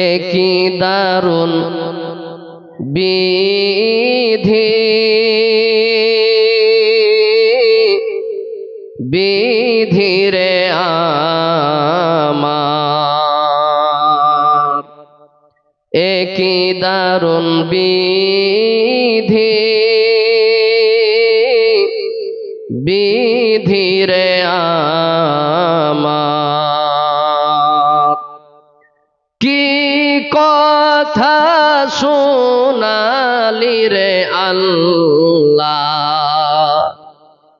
একই দারুণ বিধি বিধিরে আমার, একই দারুণ বিধি বিধিরে আমার। কি কথা শোনালি রে আল্লাহ,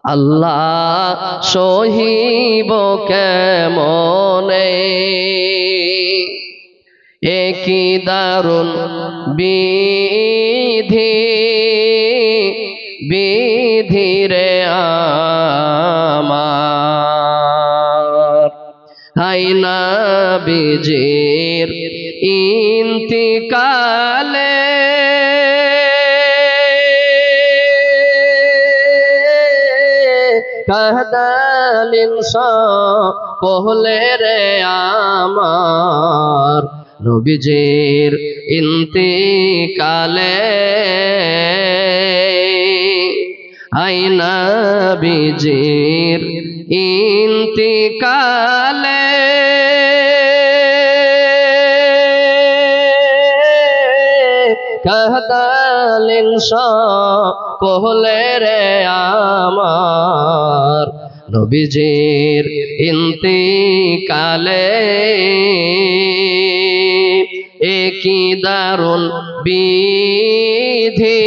আল্লাহ সহিব কেমনে, একই দারুণ বিধি বিধিরে আমার। হাই নবীজির ইন্তিকালে কাহদালিন সকলে রে আমার, নবীজির ইন্তিকালে আই নবীজির ইন্তিকালে কাহদালিন সকলে রে আমার, নবীজির ইন্তিকালে একই দারুণ বিধি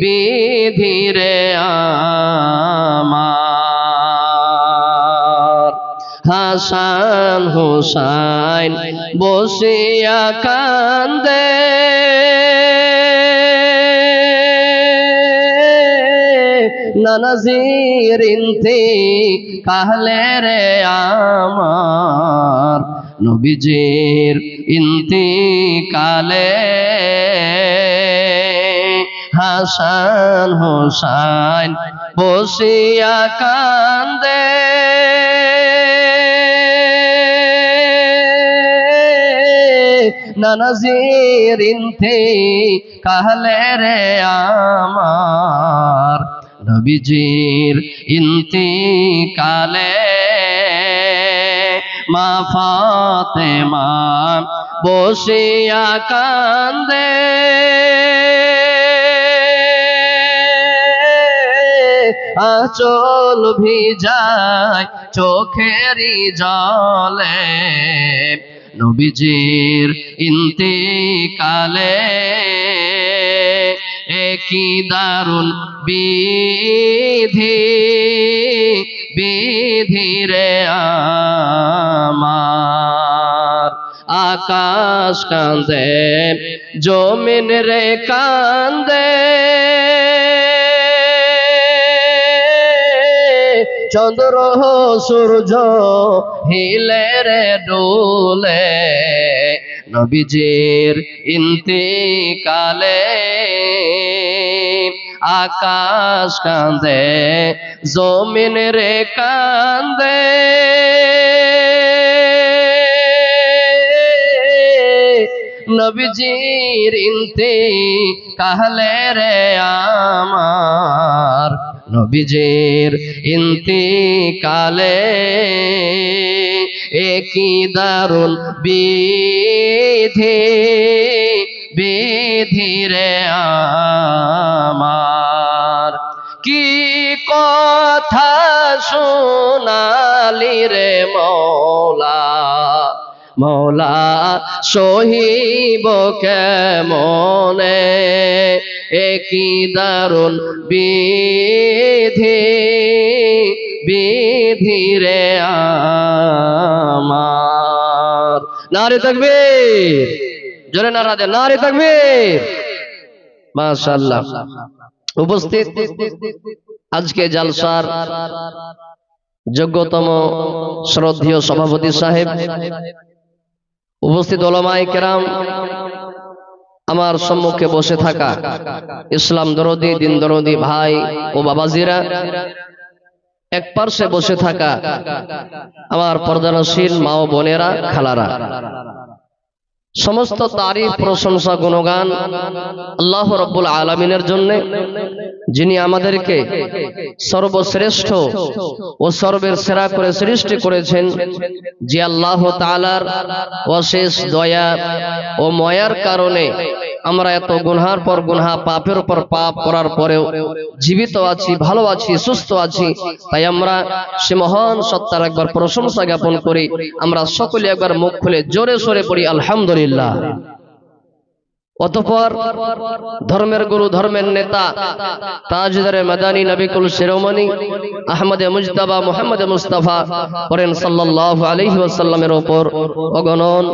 বিধিরে আমার। হাসান হুসাইন বসিয়া কান্দে নানাজির ইন্তিকালে রে আমার, নবীজির ইন্তিকালে হাসান হুসাইন বসিয়া কান্দে নানাজির ইন্তিকালে রে আমার, নবীজির ইন্তিকালে মা ফাতেমা বসিয়া কান্দে আঁচল ভিজায় চোখেরই জলে, নবীজির ইন্তিকালে একই দারুণ বিধি বিধিরে আমার। আকাশ কান্দে জমিন রে কান্দে চন্দ্র সূর্য হিলে রে ডোলে, নবীজির ইন্তিকালে আকাশ কান্দে জমিন রে কান্দে নবীজির ইন্তিকালে রে আমার, নবীজির ইন্তিকালে একই দারুণ বিধি বিধিরে আমার। কি কথা শোনালি রে মৌলা, মৌলা সহিব কেমনে, একই দারুণ বিধি বিধিরে আমার। নারে তাকবীর, জোরে নারা দে, নারে তাকবীর। মাশাআল্লাহ। উপস্থিত আজকে জালসার যোগ্যতম শ্রদ্ধেয় সভাপতি সাহেব, উপস্থিত উলামায়ে কেরাম, আমার সম্মুখে বসে থাকা ইসলাম দরদি দিন দরদি ভাই ও বাবাজিরা, এক পার্শ্বে বসে থাকা আমার পর্দানশীল মা ও বোনেরা, খালারা, সমস্ত তারিফ প্রশংসা গুণগান আল্লাহ রাব্বুল আলামিনের জন্য, যিনি আমাদেরকে সর্বশ্রেষ্ঠ ও সর্বের সেরা করে সৃষ্টি করেছেন। যে আল্লাহ তাআলার অশেষ দয়া ও মায়ার কারণে আমরা এত গুনহার পর গুনহা, পাপের উপর পাপ করার পরেও জীবিত আছি, ভালো আছি, সুস্থ আছি। তাই আমরা সে মহান সত্তার একবার প্রশংসা জ্ঞাপন করি। আমরা সকলে একবার মুখ খুলে জোরে সোরে পড়ি আলহামদুলিল্লাহ। অতঃপর ধর্মের গুরু, ধর্মের নেতা, তাজদারে মাদানী, নবিকুল শিরোমণি আহমদে মুজতাবা মুহাম্মদ মুস্তাফা করেন সাল্লাল্লাহু আলাইহি ওয়াসাল্লামের উপর অগণন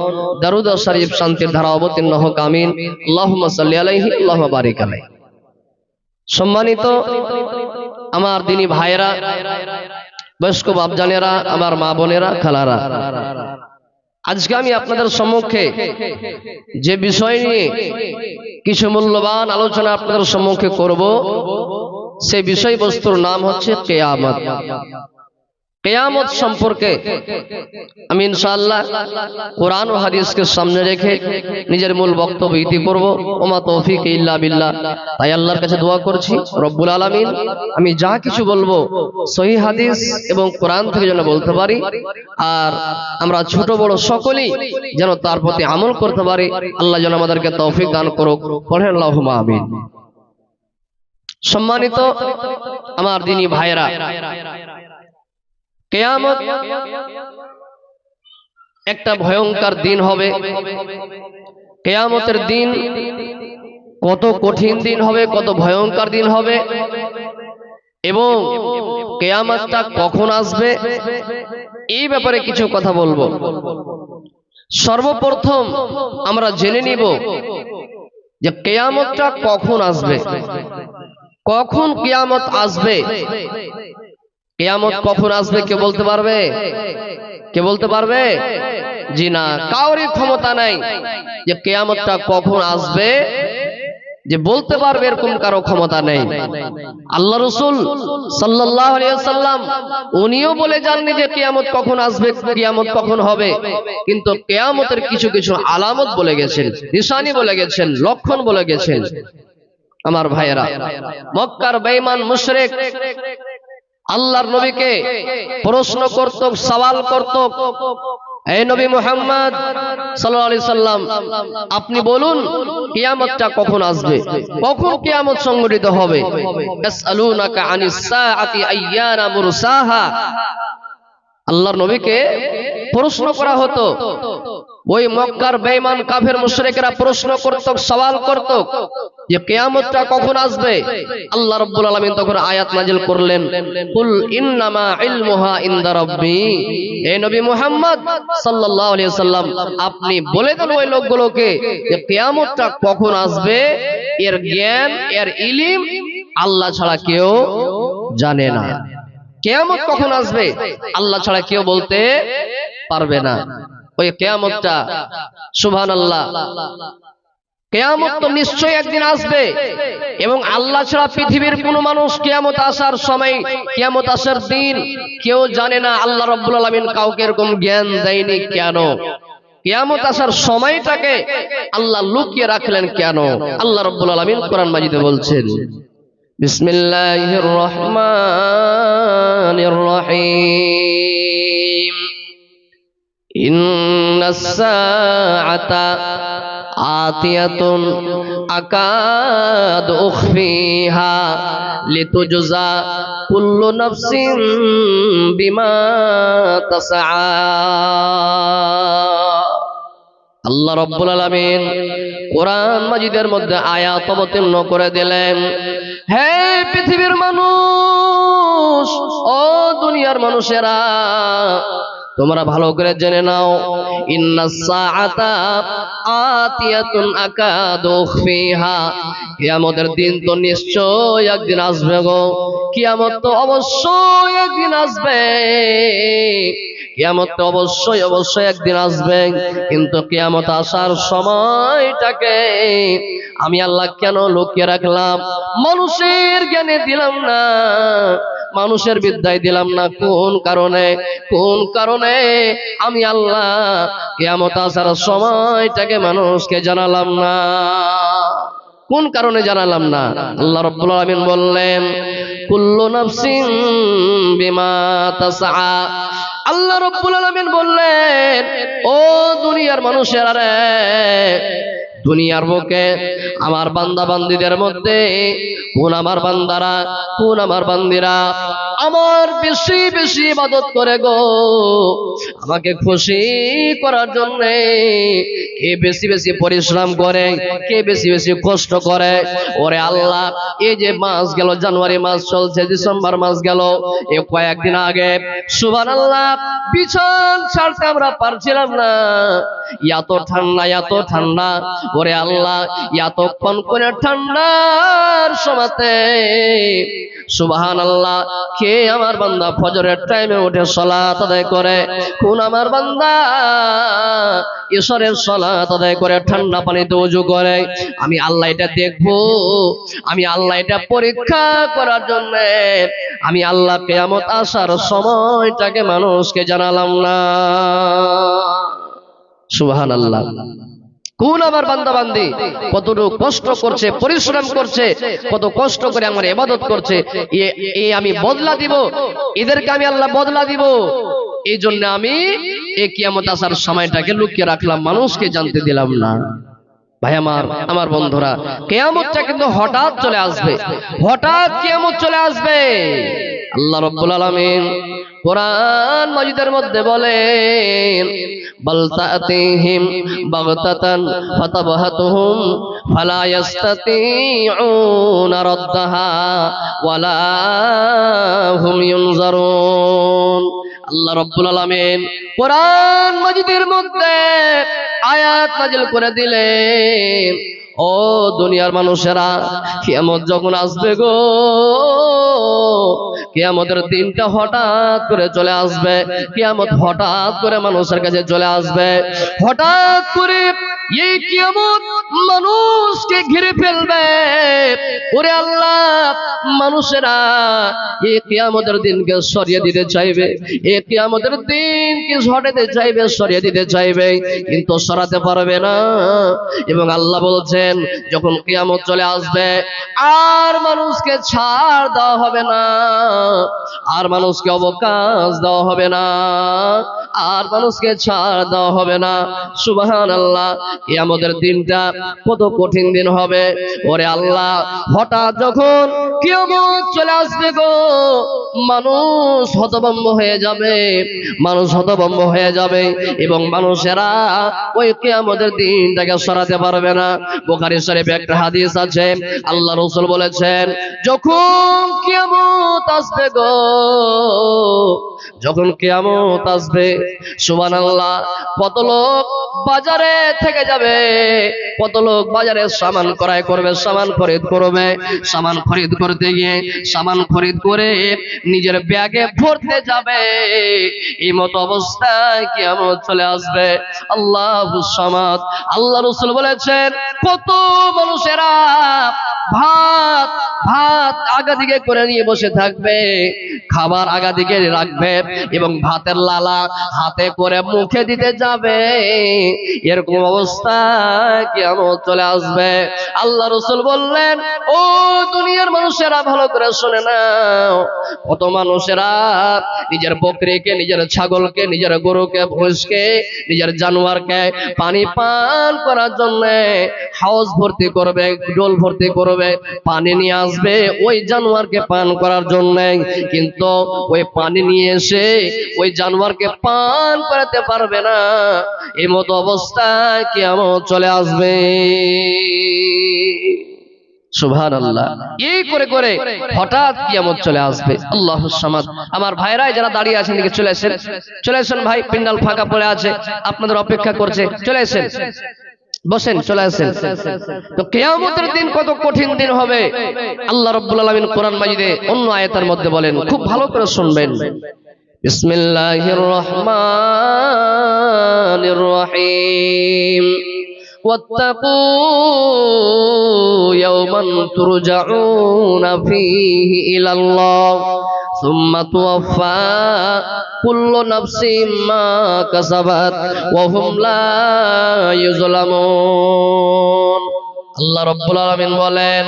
দরুদ ও শরীফ শান্তির ধারা অবতীর্ণ হোক, আমিন। আল্লাহুম্মা সাল্লি আলাইহি, আল্লাহুম্মা বারিক আলাইহি। সম্মানিত আমার দিনী ভাইয়েরা, বয়স্ক বাপজানেরা, আমার মা বোনেরা, খালারা, আজকে আমি আপনাদের সম্মুখে যে বিষয় নিয়ে কিছু মূল্যবান আলোচনা আপনাদের সম্মুখে করব, সেই বিষয়বস্তুর নাম হচ্ছে কিয়ামত। কিয়ামত সম্পর্কে আমি ইনশাআল্লাহ কোরআন ও হাদিসকে সামনে রেখে নিজের মূল বক্তব্য ইতি করব। ওমা তৌফিক ইল্লা বিল্লাহ। তাই আল্লাহর কাছে দোয়া করছি রব্বুল আলামিন আমি যা কিছু বলবো সহিহ হাদিস এবং কোরআন থেকে যেন বলতে পারি, আর আমরা ছোট বড় সকলেই যেন তার প্রতি আমল করতে পারি। আল্লাহ যেন আমাদেরকে তৌফিক দান করুক, পড়েন আল্লাহুম্মা আমিন। সম্মানিত আমার দিনী ভাইয়েরা, কিয়ামত একটা ভয়ঙ্কর দিন হবে। কিয়ামতের দিন কত কঠিন দিন হবে, কত ভয়ঙ্কর দিন হবে, এবং কিয়ামতটা কখন আসবে এই ব্যাপারে কিছু কথা বলবো। সর্বপ্রথম আমরা জেনে নিব যে কিয়ামতটা কখন আসবে, কখন কিয়ামত আসবে। কিয়ামত কখন আসবে কে বলতে পারবে? কে বলতে পারবে? জি না, কারোরই ক্ষমতা নাই যে কিয়ামতটা কখন আসবে যে বলতে পারবে, এরকম কারো ক্ষমতা নেই। আল্লাহ রাসূল সাল্লাল্লাহু আলাইহি ওয়াসাল্লাম উনিও বলে যাননি যে কিয়ামত কখন আসবে, কিয়ামত কখন হবে, কিন্তু কিয়ামতের কিছু কিছু আলামত বলে গেছেন, নিশানি বলে গেছেন, লক্ষণ বলে গেছেন। আমার ভাইয়েরা, মক্কার বেঈমান মুশরিক আল্লাহর নবীকে প্রশ্ন করত, সওয়াল করত, এই নবী মুহাম্মদ সাল্লাল্লাহু আলাইহি সাল্লাম আপনি বলুন কিয়ামতটা কখন আসবে, কখন কিয়ামত সংঘটিত হবে। ইয়াসআলুনাকা আনিস সাআতি আইয়ানা মুরসাহা। আল্লাহর নবীকে প্রশ্ন করা হতো, ওই মক্কার বেঈমান কাফের মুশরিকরা প্রশ্ন করত, সওয়াল করত যে কিয়ামতটা কখন আসবে। আল্লাহ রাব্বুল আলামিন তখন আয়াত নাযিল করলেন, কুল ইন্নামা ইলমুহা ইনদা রাব্বি। হে নবী মুহাম্মদ সাল্লাল্লাহু আলাইহি ওয়াসাল্লাম আপনি বলে দেন ওই লোকগুলোকে যে কিয়ামতটা কখন আসবে এর জ্ঞান, এর ইলম আল্লাহ ছাড়া কেউ জানে না। কিয়ামত কখন আসবে আল্লাহ ছাড়া কেউ বলতে পারবে না। ওই কিয়ামতটা সুবহানাল্লাহ, কিয়ামত তো নিশ্চয়ই একদিন আসবে, এবং আল্লাহ ছাড়া পৃথিবীর কোন মানুষ কিয়ামত আসার সময়, কিয়ামত আসার দিন কেউ জানে না। আল্লাহ রাব্বুল আলামিন কাউকে এরকম জ্ঞান দেয়নি। কেন? কিয়ামত আসার সময়টাকে আল্লাহ লুকিয়ে রাখলেন কেন? আল্লাহ রাব্বুল আলামিন কোরআন মাজিদে বলছেন, বিসমিল্লাহির রহমানির রহিম, ইন্নাস সাআতা আতিয়াতুন আকাদু উখফিহা লিতুজজা কুল্লু নাফসিন বিমা তাসআ। আল্লাহ রাব্বুল আলামিন কোরআন মাজিদের মধ্যে আয়াত অবতীর্ণ করে দিলেন, হে পৃথিবীর মানুষ, ও দুনিয়ার মানুষেরা, তোমরা ভালো করে জেনে নাও, ইন্নাস সাআতা আতিয়াতুন আকাদু উখফিহা, কিয়ামতের দিন তো নিশ্চয় একদিন আসবে গো। কিয়ামত তো অবশ্যই একদিন আসবে, কিয়ামত তো অবশ্যই অবশ্যই একদিন আসবে, কিন্তু কিয়ামত আসার সময়টাকে আমি আল্লাহ কেন লুকিয়ে রাখলাম? মানুষের জ্ঞানে দিলাম না, মানুষের বিদ্যায় দিলাম না। কোন কারণে আমি আল্লাহ কিয়ামত আসার সময়টাকে মানুষকে জানালাম না? কোন কারণে জানালাম না? আল্লাহ রাব্বুল আলামিন বললেন, কুল্লু নাফসিন বিমা তাসআ। আল্লাহ রাব্বুল আলামিন বললেন, ও দুনিয়ার মানুষেরা রে, দুনিয়ার বুকে আমার বান্দা বান্দীদের মধ্যে কোন আমার বান্দারা, কোন আমার বান্দিরা আমার বেশি বেশি ইবাদত করে গো, আমাকে খুশি করার জন্য কে বেশি বেশি পরিশ্রম করে, কে বেশি বেশি কষ্ট করে। ওরে আল্লাহ, এই যে মাস গেল, জানুয়ারি মাস চলছে, ডিসেম্বর মাস গেল, এ কয়েকদিন আগে সুবহানাল্লাহ বিছান ছাড়তে আমরা পারছিলাম না, এত ঠান্ডা, এত ঠান্ডা। ওরে আল্লাহ, এতক্ষণ করে ঠান্ডার সময়তে সুবহানাল্লাহ কে আমার বান্দা ফজরের টাইমে উঠে সালাত আদায় করে, কোন আমার বান্দা ঈশ্বরের সালাত আদায় করে ঠান্ডা পানিতে ওযু করে। আমি আল্লাহ এটা দেখবো, আমি আল্লাহ এটা পরীক্ষা করার জন্য আমি আল্লাহ কিয়ামত আসার সময়টাকে মানুষকে জানালাম না। সুবহানাল্লাহ। কোন আমার বান্দা বান্দি কতটুকু কষ্ট করছে, পরিশ্রম করছে, কত কষ্ট করে আমার ইবাদত করছে, এই আমি বদলা দিব, এদেরকে আমি আল্লাহ বদলা দিব। এই জন্য আমি এই কিয়ামত আসার সময়টাকে লুকিয়ে রাখলাম, মানুষকে জানতে দিলাম না। ভাই আমার বন্ধুরা, কিয়ামতটা কিন্তু হঠাৎ চলে আসবে, হঠাৎ কিয়ামত চলে আসবে। আল্লাহ রাব্বুল আলামিন কোরআন মাজিদের মধ্যে বলেন, বাল তাতিহিম বাগতাতান ফাতাবহাতুহুম ফালা ইস্তাতিউনা রাদ্দাহা ওয়ালা হুম ইউনজারুন। আল্লাহ রাব্বুল আলামিন কোরআন মাজিদের মধ্যে আয়াত নাযিল করে দিলেন, ও দুনিয়ার মানুষেরা, কিয়ামত যখন আসবে গো, কিয়ামতের দিনটা হঠাৎ করে চলে আসবে, কিয়ামত হঠাৎ করে মানুষের কাছে চলে আসবে, হঠাৎ করে এই কিয়ামত মানুষকে ঘিরে ফেলবে। ওরে আল্লাহ, মানুষেরা এই কিয়ামতের দিনকে সরিয়ে দিতে চাইবে, এই কিয়ামতের দিনকে হটাতে চাইবে, সরিয়ে দিতে চাইবে, কিন্তু সরাতে পারবে না। এবং আল্লাহ বলছেন, যখন কিয়ামত চলে আসবে আর মানুষকে ছাড় দেওয়া হবে না, আর মানুষকে অবকাশ দেওয়া হবে না, আর মানুষকে ছাড় দেওয়া হবে না। সুবহানাল্লাহ, কিয়ামতের দিনটা কত কঠিন দিন হবে। ওরে আল্লাহ, হঠাৎ যখন কিয়ামত চলে আসবে গো, মানুষ হতভম্ব হয়ে যাবে, মানুষ হতভম্ব হয়ে যাবে, এবং মানুষেরা ওই কিয়ামতের দিনটাকে সরাতে পারবে না। বুখারী শরীফে একটা হাদিস আছে, আল্লাহ রাসূল বলেছেন, যখন কিয়ামত আসবে গো, যখন কিয়ামত আসবে, সুবহানাল্লাহ, কত লোক বাজারে থেকে যাবে, কত লোক বাজারে সামান ক্রয় করবে, সামান খরিদ করবে, সামান খরিদ করতে গিয়ে সামান খরিদ করে নিজের ব্যাগে ভরতে যাবে, এই মতো অবস্থায় কিয়ামত চলে আসবে। আল্লাহুস সামাদ। আল্লাহ রাসূল বলেছেন, কত মানুষেরা ভাত আগা দিকে করে নিয়ে বসে থাকবে, খাবার আগা দিকে রাখবে এবং ভাতের লালা হাতে করে মুখে দিতে যাবে, এরকম অবস্থা কিয়ামত চলে আসবে। আল্লাহ রাসূল বললেন, ও দুনিয়ার মানুষেরা, ভালো করে শুনে নাও, কত মানুষেরা নিজের বকরিকে, নিজের ছাগলকে, নিজের গরুকে, ভৈঁসকে, নিজের জানোয়ারকে পানি পান করার জন্য হাউস ভর্তি করবে, ডোল ভর্তি করবে, পানি নিয়ে আসবে ওই জানোয়ারকে পান করার জন্য, কিন্তু ওই পানি নিয়ে এসে ওই জানোয়ারকে পান করাতে পারবে না। এই মতো অবস্থায় কিয়ামত চলে আসবে। সুবহানাল্লাহ। এই করে করে হঠাৎ কিয়ামত চলে আসবে। আল্লাহুস সামাদ। আমার ভাইরা যারা দাঁড়িয়ে আছেন, দিকে চলে আসেন, চলে আসেন ভাই, পিন্ডাল ফাঁকা পড়ে আছে, আপনাদের অপেক্ষা করছে, চলে আসেন, বসেন, চলে আসেন। তো কিয়ামতের দিন কত কঠিন দিন হবে, আল্লাহ রাব্বুল আলামিন কোরআন মাজিদে অন্য আয়াতের মধ্যে বলেন, খুব ভালো করে শুনবেন। বিসমিল্লাহির রহমানির রহিম। واتقوا يوما ترجعون فيه إلى الله সুম্মা তুওয়াফা কুল্লু নাফসিম মা কাসাবাত ওয়া হুম লা ইউযলামুন। আল্লাহ রাব্বুল আলামিন বলেন,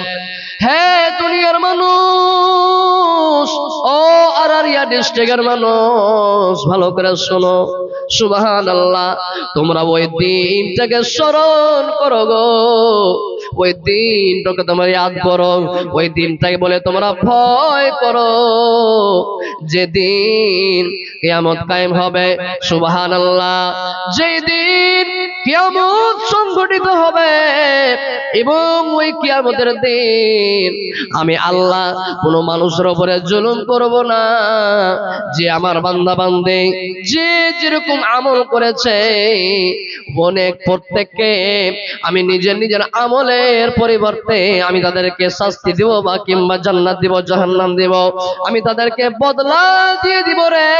হে দুনিয়ার মানুষ, ও আরারিয়া ডিস্ট্রিক্টের মানুষ, ভালো করে শোনো। সুবহানাল্লাহ, তোমরা ওই দিনটাকে স্মরণ করো গো, ওই দিনটাকে তোমরা ইয়াদ করো, ওই দিনটাকে বলে তোমরা ভয় করো, যেদিন কিয়ামত কায়েম হবে। সুবহানাল্লাহ, যেদিন কিয়ামত সংঘটিত হবে এবং ওই কিয়ামতের দিন আমি আল্লাহ কোন মানুষের উপরে জুলুম করব না। যে আমার বান্দা বান্দে যে যেরকম আমল করেছে অনেক প্রত্যেককে আমি নিজের নিজের আমলের পরিবর্তে আমি তাদেরকে শাস্তি দিব বা কিংবা জান্নাত দিব জাহান্নাম দিব, আমি তাদেরকে বদলা দিয়ে দিব রে।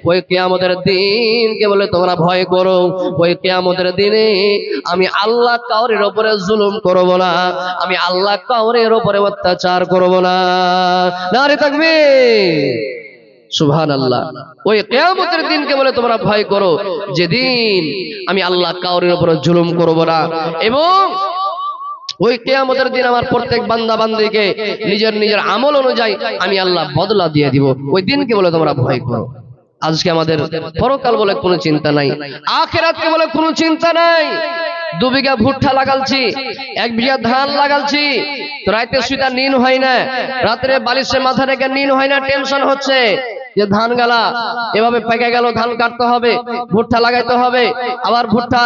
ওই কিয়ামতের দিনকে বলে তোমরা ভয় করো, ওই কিয়ামতের দিনে আমি আল্লাহ কাউরের উপরে জুলুম করব না, আমি আল্লাহ কাউরের উপরে অত্যাচার করব না। নারে তাকবীর, সুবহানাল্লাহ। ওই কিয়ামতের দিনকে বলে তোমরা ভয় করো, যেদিন আমি আল্লাহ কাউরের উপরে জুলুম করব না এবং ওই কিয়ামতের দিন আমার প্রত্যেক বান্দা বান্দীকে নিজের নিজের আমল অনুযায়ী আমি আল্লাহ বদলা দিয়ে দিব। ওই দিনকে বলে তোমরা ভয় করো। আজকে আমাদের পরকাল বলে কোনো চিন্তা নাই, আখিরাতকে বলে কোনো চিন্তা নাই। 2 বিঘা ভুট্টা লাগালছি, 1 বিঘা ধান লাগালছি, তো রাতে শুইতা নিন হয় না, রাত্রে বালিশে মাথা রেখে নিন হয় না, টেনশন হচ্ছে যে ধান গালা এভাবে পেকে গেল, ধান কাটতে হবে, ভুট্টা লাগাইতে হবে, আবার ভুট্টা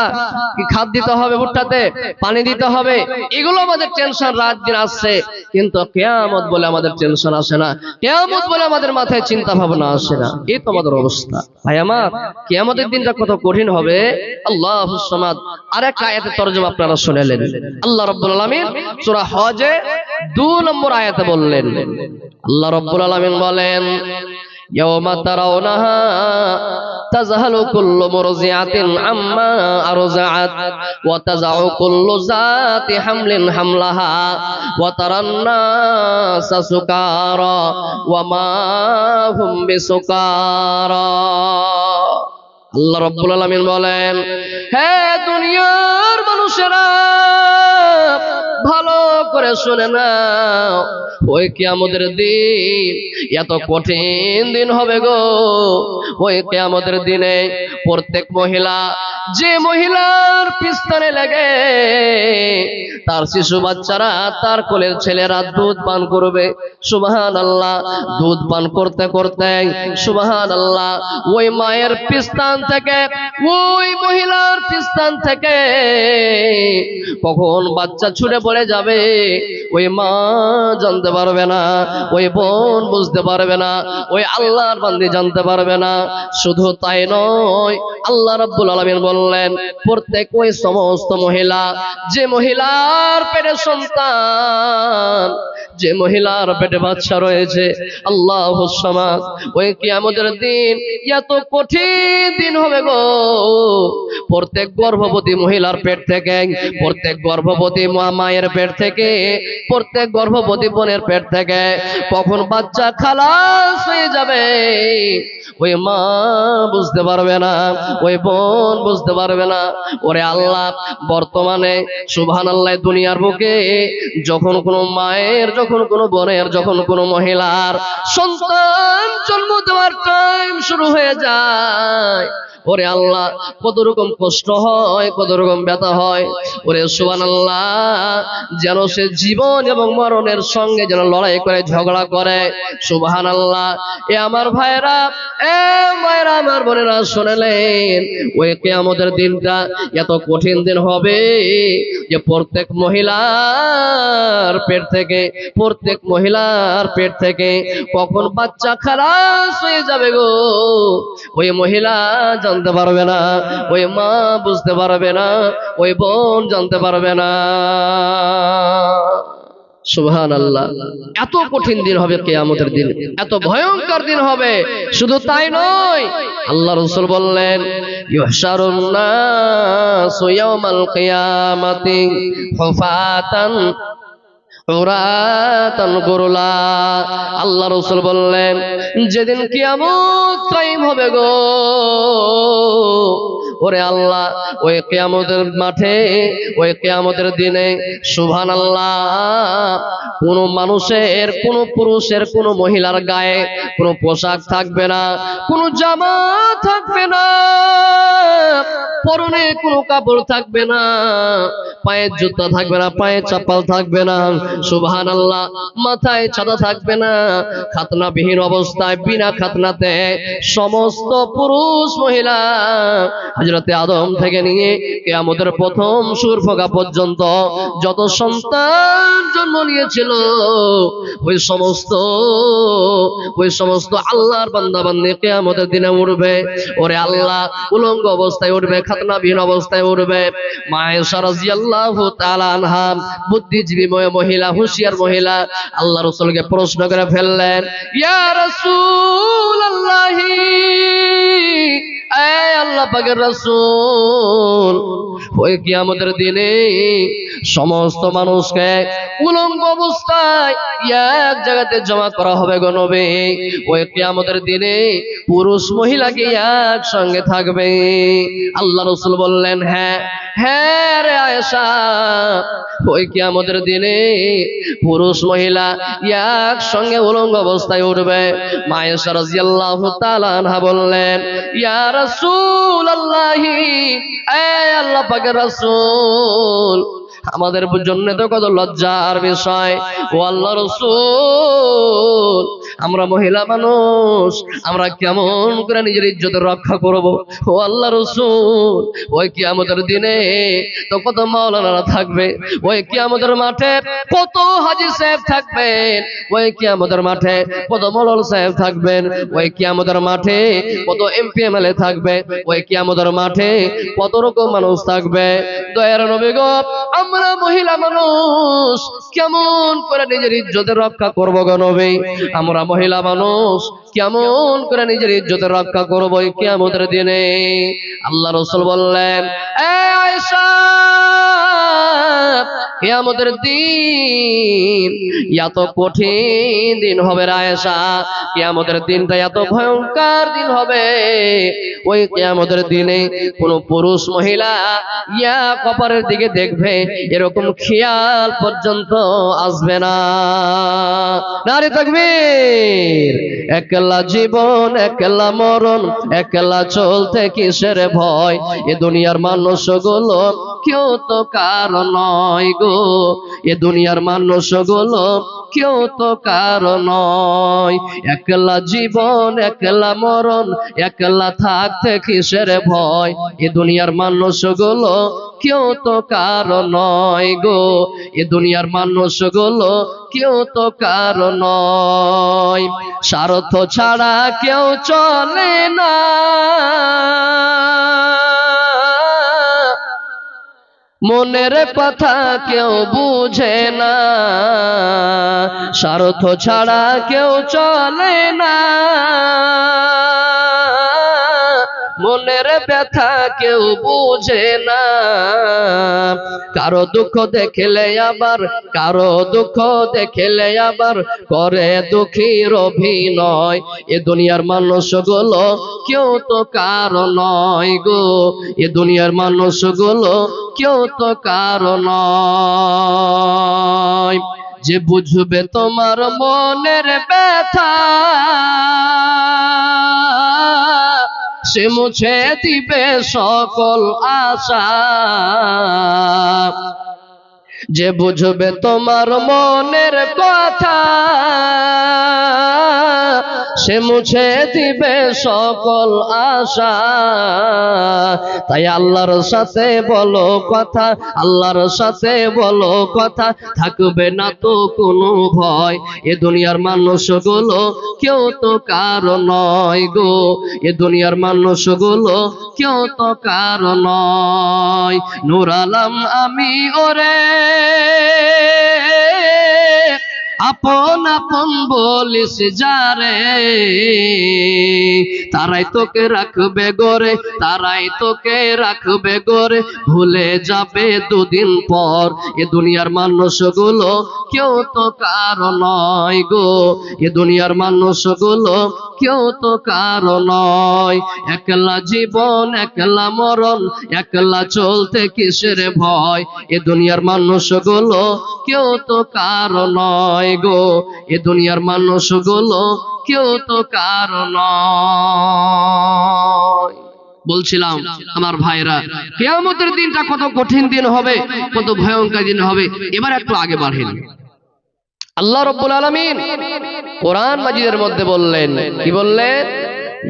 কি খাদ দিতে হবে, ভুট্টাতে পানি দিতে হবে, এগুলো আমাদের টেনশন রাত দিন আসছে। কিন্তু কিয়ামত বলে আমাদের টেনশন আসে না, কিয়ামত বলে আমাদের মাথায় চিন্তা ভাবনা আসে না। এই তো আমাদের অবস্থা। ভাই আমার, কিয়ামতের দিনটা কত কঠিন হবে। আল্লাহুস সামাদ। আরেকটা আয়াতের তরজমা আপনারা শুনেলেন। আল্লাহ রাব্বুল আলামিন সূরা হজে 2 নম্বর আয়াতে বললেন, আল্লাহ রাব্বুল আলামিন বলেন, ইয়াওমা তারাউনাহা তাযহালু কুল্লু মুরজিআতিন আম্মা আরজাআত ওয়া তাযাউ কুল্লু যাতি হামলিন হামলাহা ওয়া তারান নাসা সুকারা ওয়া মা হুম বিসুকারা। আল্লাহ রাব্বুল আলামিন বলেন, হে দুনিয়ার মানুষেরা, ভালো করে শুনে নাও, ওই কিয়ামতের দিন এত কঠিন দিন হবে গো। ওই কিয়ামতের দিনে প্রত্যেক মহিলা, যে মহিলার পিস্তনে লাগে তার শিশু বাচ্চারা, তার কোলের ছেলেরা দুধ পান করবে। সুবহানাল্লাহ, দুধ পান করতে করতে সুবহানাল্লাহ ওই মায়ের পিস্তান থেকে, ওই মহিলার পিস্তান থেকে কখন বাচ্চা ছুটে পড়ে যাবে ওই মা জানতে পারবে না, ওই বোন বুঝতে পারবে না, ওই আল্লাহর বান্দী জানতে পারবে না। শুধু তাই নয়, আল্লাহ রাব্বুল আলামিন বললেন, প্রত্যেক ওই সমস্ত মহিলা, যে মহিলার পেটে সন্তান, যে মহিলার পেটে বাচ্চা রয়েছে, আল্লাহুস সামাদ, ওই কিয়ামতের দিন এত কঠিন দিন হবে গো। প্রত্যেক গর্ভবতী মহিলার পেট থেকে, প্রত্যেক গর্ভবতী মায়ের পেট থেকে, প্রত্যেক গর্ভবতী বোনের পেট থেকে কখন বাচ্চা খালাস হয়ে যাবে ওই মা বুঝতে পারবে না, ওই বোন বুঝতে পারবে না। ওরে আল্লাহ, বর্তমানে সুবহানাল্লাহ দুনিয়ার বুকে যখন কোনো মায়ের, যখন কোনো বোনের, যখন কোনো মহিলার সন্তান জন্ম দেওয়ার টাইম শুরু হয়ে যায়, ওরে আল্লাহ কত রকম কষ্ট হয়, কত রকম ব্যথা হয়। ওরে সুবহানাল্লাহ, যেন সে জীবন এবং মরণের সঙ্গে যেন লড়াই করে, ঝগড়া করে। সুবহানাল্লাহ। এ আমার ভাইরা, এ মায়েরা, আমার বোনেরা শুনলেন, ওই কিয়ামতের দিনটা এত কঠিন দিন হবে যে প্রত্যেক মহিলার পেট থেকে, প্রত্যেক মহিলার পেট থেকে কখন বাচ্চা খালাস হয়ে যাবে গো, ওই মহিলা জানতে পারবে না, ওই মা বুঝতে পারবে না, ওই বোন জানতে পারবে না। সুবহানাল্লাহ, এত কঠিন দিন হবে কিয়ামতের দিন, এত ভয়ঙ্কর দিন হবে। শুধু তাই নয়, আল্লাহ রাসূল বললেন, ইউহশারুন নাসু ইয়াওমাল কিয়ামাতি হুফাতান উরাতান গুরলা। আল্লাহ রাসূল বললেন যেদিন কিয়ামত কায়েম হবে গো, ওরে আল্লাহ, ওই কিয়ামতের মাঠে, ওই কিয়ামতের দিনে সুবহানাল্লাহ, কোন মানুষের, কোন পুরুষের, কোন মহিলার গায়ে কোন পোশাক থাকবে না, কোন জামা থাকবে না, পরনে কোনো কাপড় থাকবে না, পায়ে জুতা থাকবে না, পায়ে চাপাল থাকবে না, সুবহানাল্লাহ, মাথায় ছাতা থাকবে না। খাতনাবিহীন অবস্থায়, বিনা খাতনাতে সমস্ত পুরুষ মহিলা হযরতে আদম থেকে নিয়ে কিয়ামতের প্রথম সূর ফোঁকা পর্যন্ত যত সন্তান জন্ম নিয়েছিল, ওই সমস্ত আল্লাহর বান্দা বান্দি কিয়ামতের দিনে উঠবে। ওরে আল্লাহ, উলঙ্গ অবস্থায় উঠবে, খাতনাবিহীন অবস্থায় উঠবে। মা আয়েশা রাদিয়াল্লাহু তাআলা আনহা, বুদ্ধিজীবী মহিলা, হুঁশিয়ার মহিলা, আল্লাহ রাসূলকে প্রশ্ন করে ফেললেন, ইয়া রাসূলুল্লাহ, এই আল্লাহ পাকের রাসূল, ওই কিয়ামতের দিনে সমস্ত মানুষকে উলঙ্গ অবস্থায় এক জায়গাতে জমা করা হবে গো নবী। ওই কিয়ামতের দিনে পুরুষ মহিলাকে একসঙ্গে থাকবে। আল্লাহ রাসূল বললেন, হ্যাঁ হ্যাঁ রে আয়েশা, ওই কিয়ামতের দিনে পুরুষ মহিলা একসঙ্গে উলঙ্গ অবস্থায় উঠবে। মা আয়েশা রাদিয়াল্লাহু তাআলা আনহা বললেন, ইয়া রাসূলুল্লাহ, এই আল্লাহ পাকের রাসূল, আমাদের জন্য তো কত লজ্জার বিষয়। ও আল্লাহ রাসূল, আমরা মহিলা মানুষ, আমরা কেমন করে নিজের ইজ্জত রক্ষা করব? ও আল্লাহ রাসূল, ওই কিয়ামতের দিনে তো কত মাওলানারা থাকবে, ওই কিয়ামতের মাঠে কত হাজী সাহেব থাকবেন, ওই কিয়ামতের মাঠে কত মৌলাল সাহেব থাকবেন, ওই কিয়ামতের মাঠে কত এমপি এমএলএ থাকবে, ওই কিয়ামতের মাঠে কত রকম মানুষ থাকবে। দয়ার নবী গো, আমরা মহিলা মানুষ কেমন করে নিজের ইজ্জতের রক্ষা করব গো নবী? আমরা মহিলা মানুষ কেমন করে নিজের ইজ্জতের রক্ষা করব এই কিয়ামতের দিনে? আল্লাহ রাসূল বললেন, এ আয়েশা, কিয়ামতের দিন এত কঠিন দিন হবে রে আয়েশা, কিয়ামতের দিনটা এত ভয়ঙ্কর দিন হবে, ওই কিয়ামতের দিনে কোন পুরুষ মহিলা ইয়া কপারের দিকে দেখবে এরকম খেয়াল পর্যন্ত আসবে না। নারে তাকবীর! একলা জীবন, একলা মরণ, একলা চলতে কিসের ভয়? এ দুনিয়ার মানুষগুলো কেউ তো কারো নয় গো, এ দুনিয়ার মানুষগুলো কেউ তো কারো নয়। একলা জীবন, একলা মরণ, একলা থাকতে কিসের ভয়? এ দুনিয়ার মানুষগুলো কেউ তো কারো নয় গো, এ দুনিয়ার মানুষগুলো কেউ তো কারো নয়। স্বার্থ ছাড়া কেউ চলে না, মনের কথা কেউ বুঝে না, স্বার্থ ছাড়া কেউ চলে না, মনের ব্যথা কেউ বুঝে না। কারো দুঃখ দেখলে আবার, কারো দুঃখ দেখলে আবার করে দুঃখীর অভিনয়। এ দুনিয়ার মানুষগুলো কেউ তো কারো নয় গো, এ দুনিয়ার মানুষগুলো কেউ তো কারো নয়। যে বুঝবে তোমার মনের ব্যথা, সে মুছে দিবে সকল আশা। যে বুঝবে তোমার মনের কথা, সে মুছে দিবে সকল আশা। তাই আল্লাহর সাথে বলো কথা, আল্লাহর সাথে বলো কথা, থাকবে না তো কোনো ভয়। এ দুনিয়ার মানুষগুলো কেউ তো কারো নয় গো, এ দুনিয়ার মানুষগুলো কেউ তো কারো নয়। নূর আলম আমি ওরে, আপন আপন বলিস যারে, তারাই তোকে রাখবে গরে, তারাই তোকে রাখবে গরে, ভুলে যাবে দুদিন পর। এ দুনিয়ার মানুষগুলো কেউ তো কারো নয় গো, এ দুনিয়ার মানুষগুলো কেউ তো কারো নয়। একলা জীবন একলা মরণ, একলা চলতে কিসের ভয়। এ দুনিয়ার মানুষগুলো কেউ তো কারো নয় গো, এ দুনিয়ার মানুষগুলো কেউ তো কারো নয়। বলছিলাম আমার ভাইরা, কিয়ামতের দিনটা কত কঠিন দিন হবে, কত ভয়ঙ্কর দিন হবে। এবার একটু আগে বাড়েন। আল্লাহ রাব্বুল আলামিন কোরআন মাজিদের মধ্যে বললেন, কি বললেন?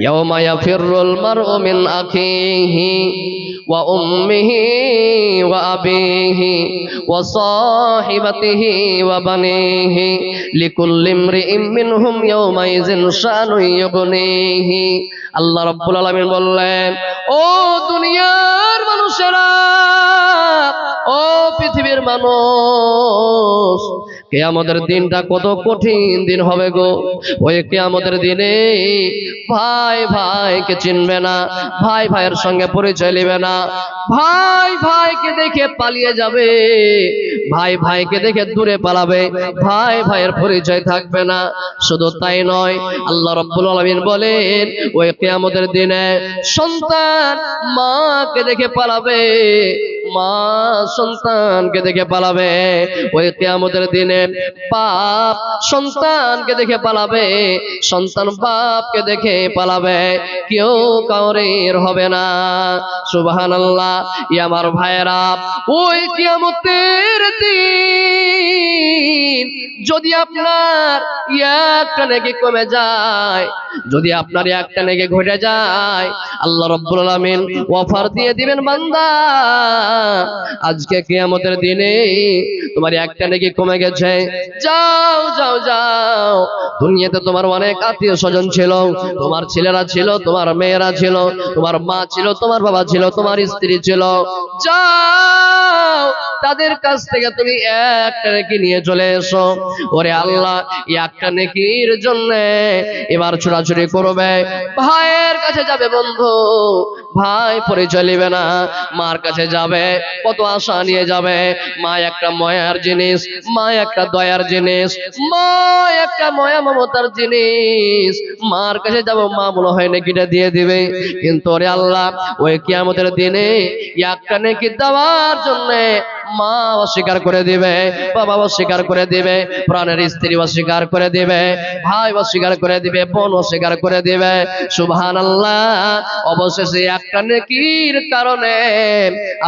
ইয়াওমা ইয়াফিরুল মারউ মিন আখিহি ওয়া উম্মিহি ওয়া আবিহি ওয়া সাহিবাতিহি ওয়া বানিহি লিকুল্লি ইমরিইম মিনহুম ইয়াওমাইযিন শানুন ইউগনিহি। আল্লাহ রাব্বুল আলামিন বললেন, ও দুনিয়ার মানুষেরা, ও পৃথিবীর মানুষ, কিয়ামতের দিনটা কত কঠিন দিন হবে গো। ওই কিয়ামতের দিনে ভাই ভাইকে চিনবে না, ভাই ভাইয়ের সঙ্গে পরিচয় নেবে না, ভাই ভাইকে দেখে পালিয়ে যাবে, ভাই ভাইকে দেখে দূরে পালাবে, ভাই ভাইয়ের পরিচয় থাকবে না। শুধু তাই নয়, আল্লাহ রাব্বুল আলামিন বলেন, ওই কিয়ামতের দিনে সন্তান মাকে দেখে পালাবে, মা সন্তানকে দেখে পালাবে। ওই কিয়ামতের দিনে বাপ সন্তানকে দেখে পালাবে, সন্তান বাপকে দেখে পালাবে, কেউ কাউরের হবে না। সুবহানাল্লাহ। ই আমার ভাইয়েরা, ওই কিয়ামতের দিন যদি আপনার একটা নেকি কমে যায়, যদি আপনার একটা নেকি ঘটে যায়, আল্লাহ রাব্বুল আলামিন অফার দিয়ে দিবেন, বান্দা আজকে কিয়ামতের দিনে তোমার একটা নেকি কমে গেছে, যাও যাও যাও। দুনিয়াতে তোমার অনেক আত্মীয় স্বজন ছিল, তোমার ছেলেরা ছিল, তোমার মেয়েরা ছিল, তোমার মা ছিল, তোমার বাবা ছিল, তোমার স্ত্রী ছিল, যাও তাদের কাছ থেকে তুমি একটা নেকি নিয়ে চলে এসো। ওরে আল্লাহ, একটা নেকির জন্য এবার ছোটাছুটি করবে, ভাইয়ের কাছে যাবে বন্ধু, ভাই পরিচয় নেবে না, মার কাছে যাবে, কত আশা নিয়ে যাবে। মা একটা মায়ার জিনিস, মা একটা দয়ার জিনিস, মা একটা মায়া মমতার জিনিস। মার কাছে যাব, মা মনে হয় নেকিটা দিয়ে দিবে, কিন্তু ওরে আল্লাহ, ওই কিয়ামতের দিনে একটা নেকি দেওয়ার জন্য মা অস্বীকার করে দিবে, বাবা অস্বীকার করে দিবে, প্রাণের স্ত্রী অস্বীকার করে দিবে, ভাই অস্বীকার করে দিবে, বোন অস্বীকার করে দিবে। সুবহানাল্লাহ। অবশেষে একটা নেকির কারণে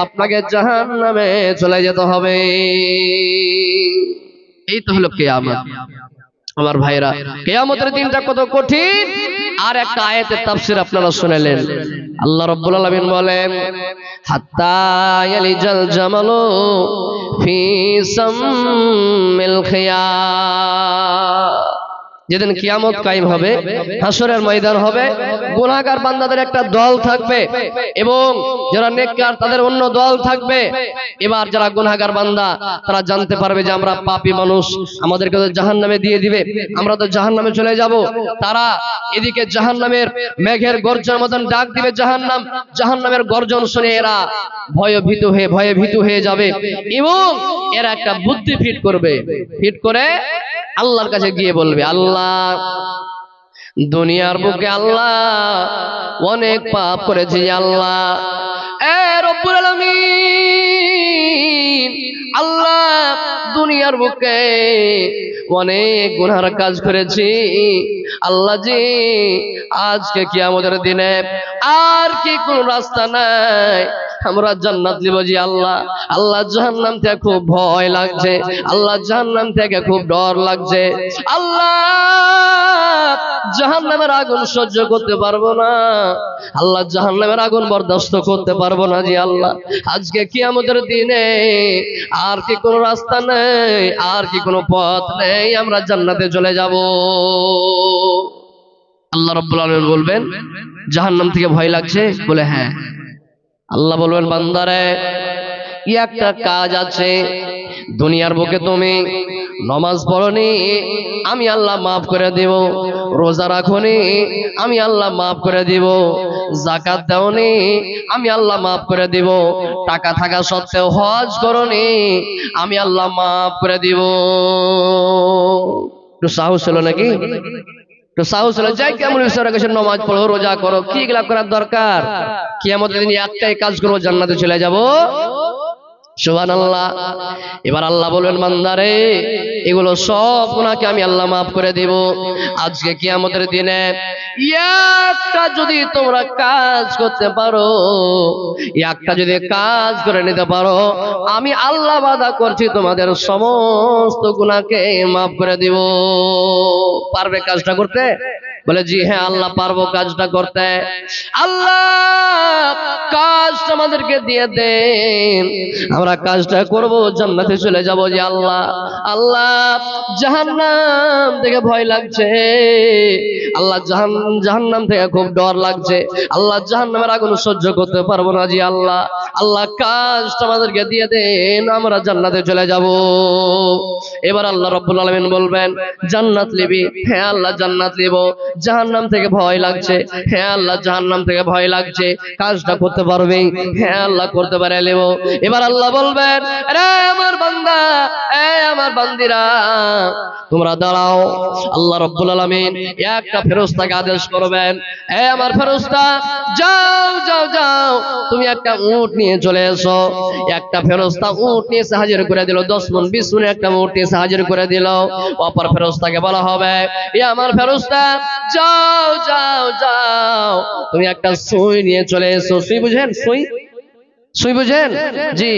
আপনাকে জাহান্নামে চলে যেতে হবে। এই তো হলো কিয়ামত। আমার ভাইরা, কিয়ামতের দিনটা কত কঠিন। আর একটা আয়াতের তাফসীর আপনারা শুনলেন। আল্লাহ রাব্বুল আলামিন বলেন, হাত্তা ইয়ালিজাল জামালু ফি সাম্মিল খিয়াম। যেদিন কিয়ামত কায়েম হবে, হাসরের ময়দান হবে, গুনাহগার বান্দাদের একটা দল থাকবে এবং যারা নেককার তাদের অন্য দল থাকবে। এবার যারা গুনাহগার বান্দা তারা জানতে পারবে যে আমরা পাপী মানুষ, আমাদেরকে তো জাহান্নামে দিয়ে দিবে, আমরা তো জাহান্নামে চলে যাব। তারা এদিকে জাহান্নামের মেঘের গর্জন মতন ডাক দিবে জাহান্নাম, জাহান্নামের গর্জন শুনে এরা ভয়ে ভীতু হয়ে যাবে এবং এরা একটা বুদ্ধি ফিট করবে, ফিট করে আল্লাহর কাছে গিয়ে বলবে, আল্লাহ, দুনিয়ার বুকে আল্লাহ অনেক পাপ করেছি, আল্লাহ এ রব্বুল আলামিন, আল্লাহ দুনিয়ার বুকে অনেক গুনার কাজ করেছি, আল্লাহ জি আজকে কিয়ামতের দিনে আর কি কোন রাস্তা নাই, আমরা জান্নাত নিব জি আল্লাহ। আল্লাহ জাহান্নাম থেকে খুব ভয় লাগছে, আল্লাহ জাহান্নাম থেকে খুব ডর লাগছে, আল্লাহ জাহান্নামের আগুন সহ্য করতে পারবো না, আল্লাহ জাহান্নামের আগুন বরদাস্ত করতে পারবো না জি আল্লাহ। আজকে কিয়ামতের দিনে আর কি কোনো রাস্তা নেই, আর কি কোনো পথ নেই, আমরা জান্নাতে চলে যাব। আল্লাহ রাব্বুল আলামিন বলবেন, জাহান্নাম থেকে ভয় লাগছে? বলে হ্যাঁ। আল্লাহ বলবেন, বান্দারে একটা কাজ আছে, দুনিয়ার বুকে তুমি নামাজ পড়নি, আমি আল্লাহ মাফ করে দেব। রোজা রাখনি, আমি আল্লাহ মাফ করে দিব। যাকাত দাওনি, আমি আল্লাহ মাফ করে দিব। টাকা থাকা সত্ত্বেও হজ করনি, আমি আল্লাহ মাফ করে দিব। একটু সাহস হলো নাকি? তো সাহস হলো, যাই কেমন নামাজ পড়ো, রোজা করো, কি এগুলা করার দরকার? কিয়ামতের দিন একটাই কাজ করবো, জান্নাতে চলে যাব। সুবহানাল্লাহ। এবার আল্লাহ বলবেন, বান্দারে এগুলো সব গুনাহকে আমি আল্লাহ মাফ করে দেব। আজকে কিয়ামতের দিনে একটা যদি তোমরা কাজ করতে পারো, একটা যদি কাজ করে নিতে পারো, আমি আল্লাহ ওয়াদা করছি তোমাদের সমস্ত গুনাহকে মাফ করে দিব। পারবে কাজটা করতে? বলে জি হ্যাঁ আল্লাহ পারবো কাজটা করতে। আল্লাহ কাজটা আমাদেরকে দিয়ে দেন, আমরা কাজটা করব, জান্নাতে চলে যাব। যে আল্লাহ, আল্লাহ জাহান্নাম থেকে ভয় লাগছে, আল্লাহ জাহান্নাম থেকে খুব ডর লাগছে, আল্লাহ জাহান্নামের আগুন সহ্য করতে পারবো না। জি আল্লাহ, আল্লাহ কাজটা আমাদেরকে দিয়ে দেন, আমরা জান্নাতে চলে যাব। এবার আল্লাহ রাব্বুল আলামিন বলবেন, জান্নাত নিবি? হ্যাঁ আল্লাহ জান্নাত নিব। জাহান্নাম থেকে ভয় লাগছে? হ্যাঁ আল্লাহ জাহান্নাম থেকে ভয় লাগছে। কাজটা করতে পারবে? হ্যাঁ আল্লাহ করতে পারে নেব। এবার আল্লাহ বলবেন, আরে আমার বান্দা, আমার বান্দিরা, তোমরা দাঁড়াও। আল্লাহ রাব্বুল আলামিন একটা ফেরেশতাকে আদেশ করবেন, আমার ফেরেশতা যাও যাও যাও, তুমি একটা উট নিয়ে চলে এসো। একটা ফেরেশতা উট নিয়ে এসে হাজির করে দিল, 10 মণ 20 মণ একটা উট নিয়ে এসে হাজির করে দিল। অপর ফেরেশতাকে বলা হবে, আমার ফেরেশতা যাও যাও যাও, তুমি একটা সুই নিয়ে চলে এসো। সুই বুঝেন? সুই, সুই বুঝেন? জি,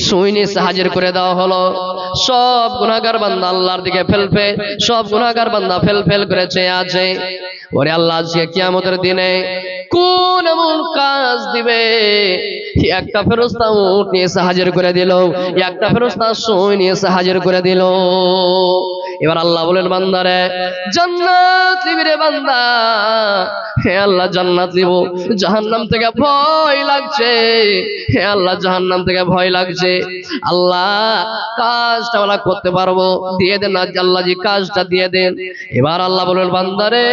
সুই নিয়ে হাজির করে দেওয়া হলো। সব গুনাহগার বান্দা আল্লাহর দিকে ফেলফে, সব গুনাহগার বান্দা ফেল করে চেয়ে আছে। ওরে আল্লাহ, আজকে কিয়ামতের দিনে কোন এমন কাজ দিবে? একটা ফেরেশতা উট নিয়ে এসে হাজির করে দিল, একটা ফেরেশতা সুই নিয়ে এসে হাজির করে দিল। এবার আল্লাহ বলেন, বান্দারে জান্নাত নিবি রে বান্দা? হে আল্লাহ জান্নাত নিব। জাহান্নাম থেকে ভয় লাগছে? হে আল্লাহ জাহান্নাম থেকে ভয় লাগছে। আল্লাহ কাজটা ওরা করতে পারবো, দিয়ে দেন। আল্লাহ জি কাজটা দিয়ে দেন। এবার আল্লাহ বলেন, বান্দারে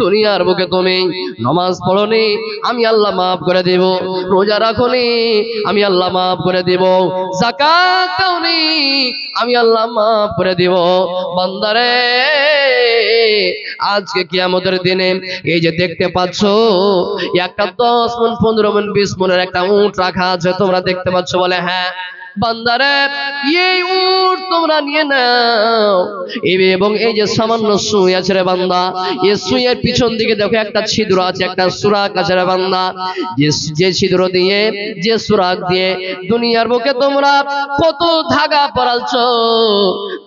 দুনিয়ার বুকে তুমি নামাজ পড়নি, আমি আল্লাহ মাফ করে দেব। রোজা রাখনি, আমি আল্লাহ মাফ করে দেব। যাকাত দাওনি, আমি আল্লাহ মাফ করে দেব। বান্দারে আজকে কিয়ামতের দিনে এই যে দেখতে পাচ্ছ, একটা 10 মণ 15 মণ 20 মণের একটা উট রাখা আছে, তোমরা দেখতে পাচ্ছ? বলে হ্যাঁ। বান্দারে এই উট তোমরা নিয়ে নাও, এবং এই যে সামান্য সুই আছে রে বান্দা, এই সুইয়ের পিছন দিকে দেখো একটা ছিদ্র আছে, একটা সুরাক আছে রে বান্দা। যে ছিদ্র দিয়ে, যে সুরাক দিয়ে দুনিয়ার বুকে তোমরা কত ধাগা পরালছ,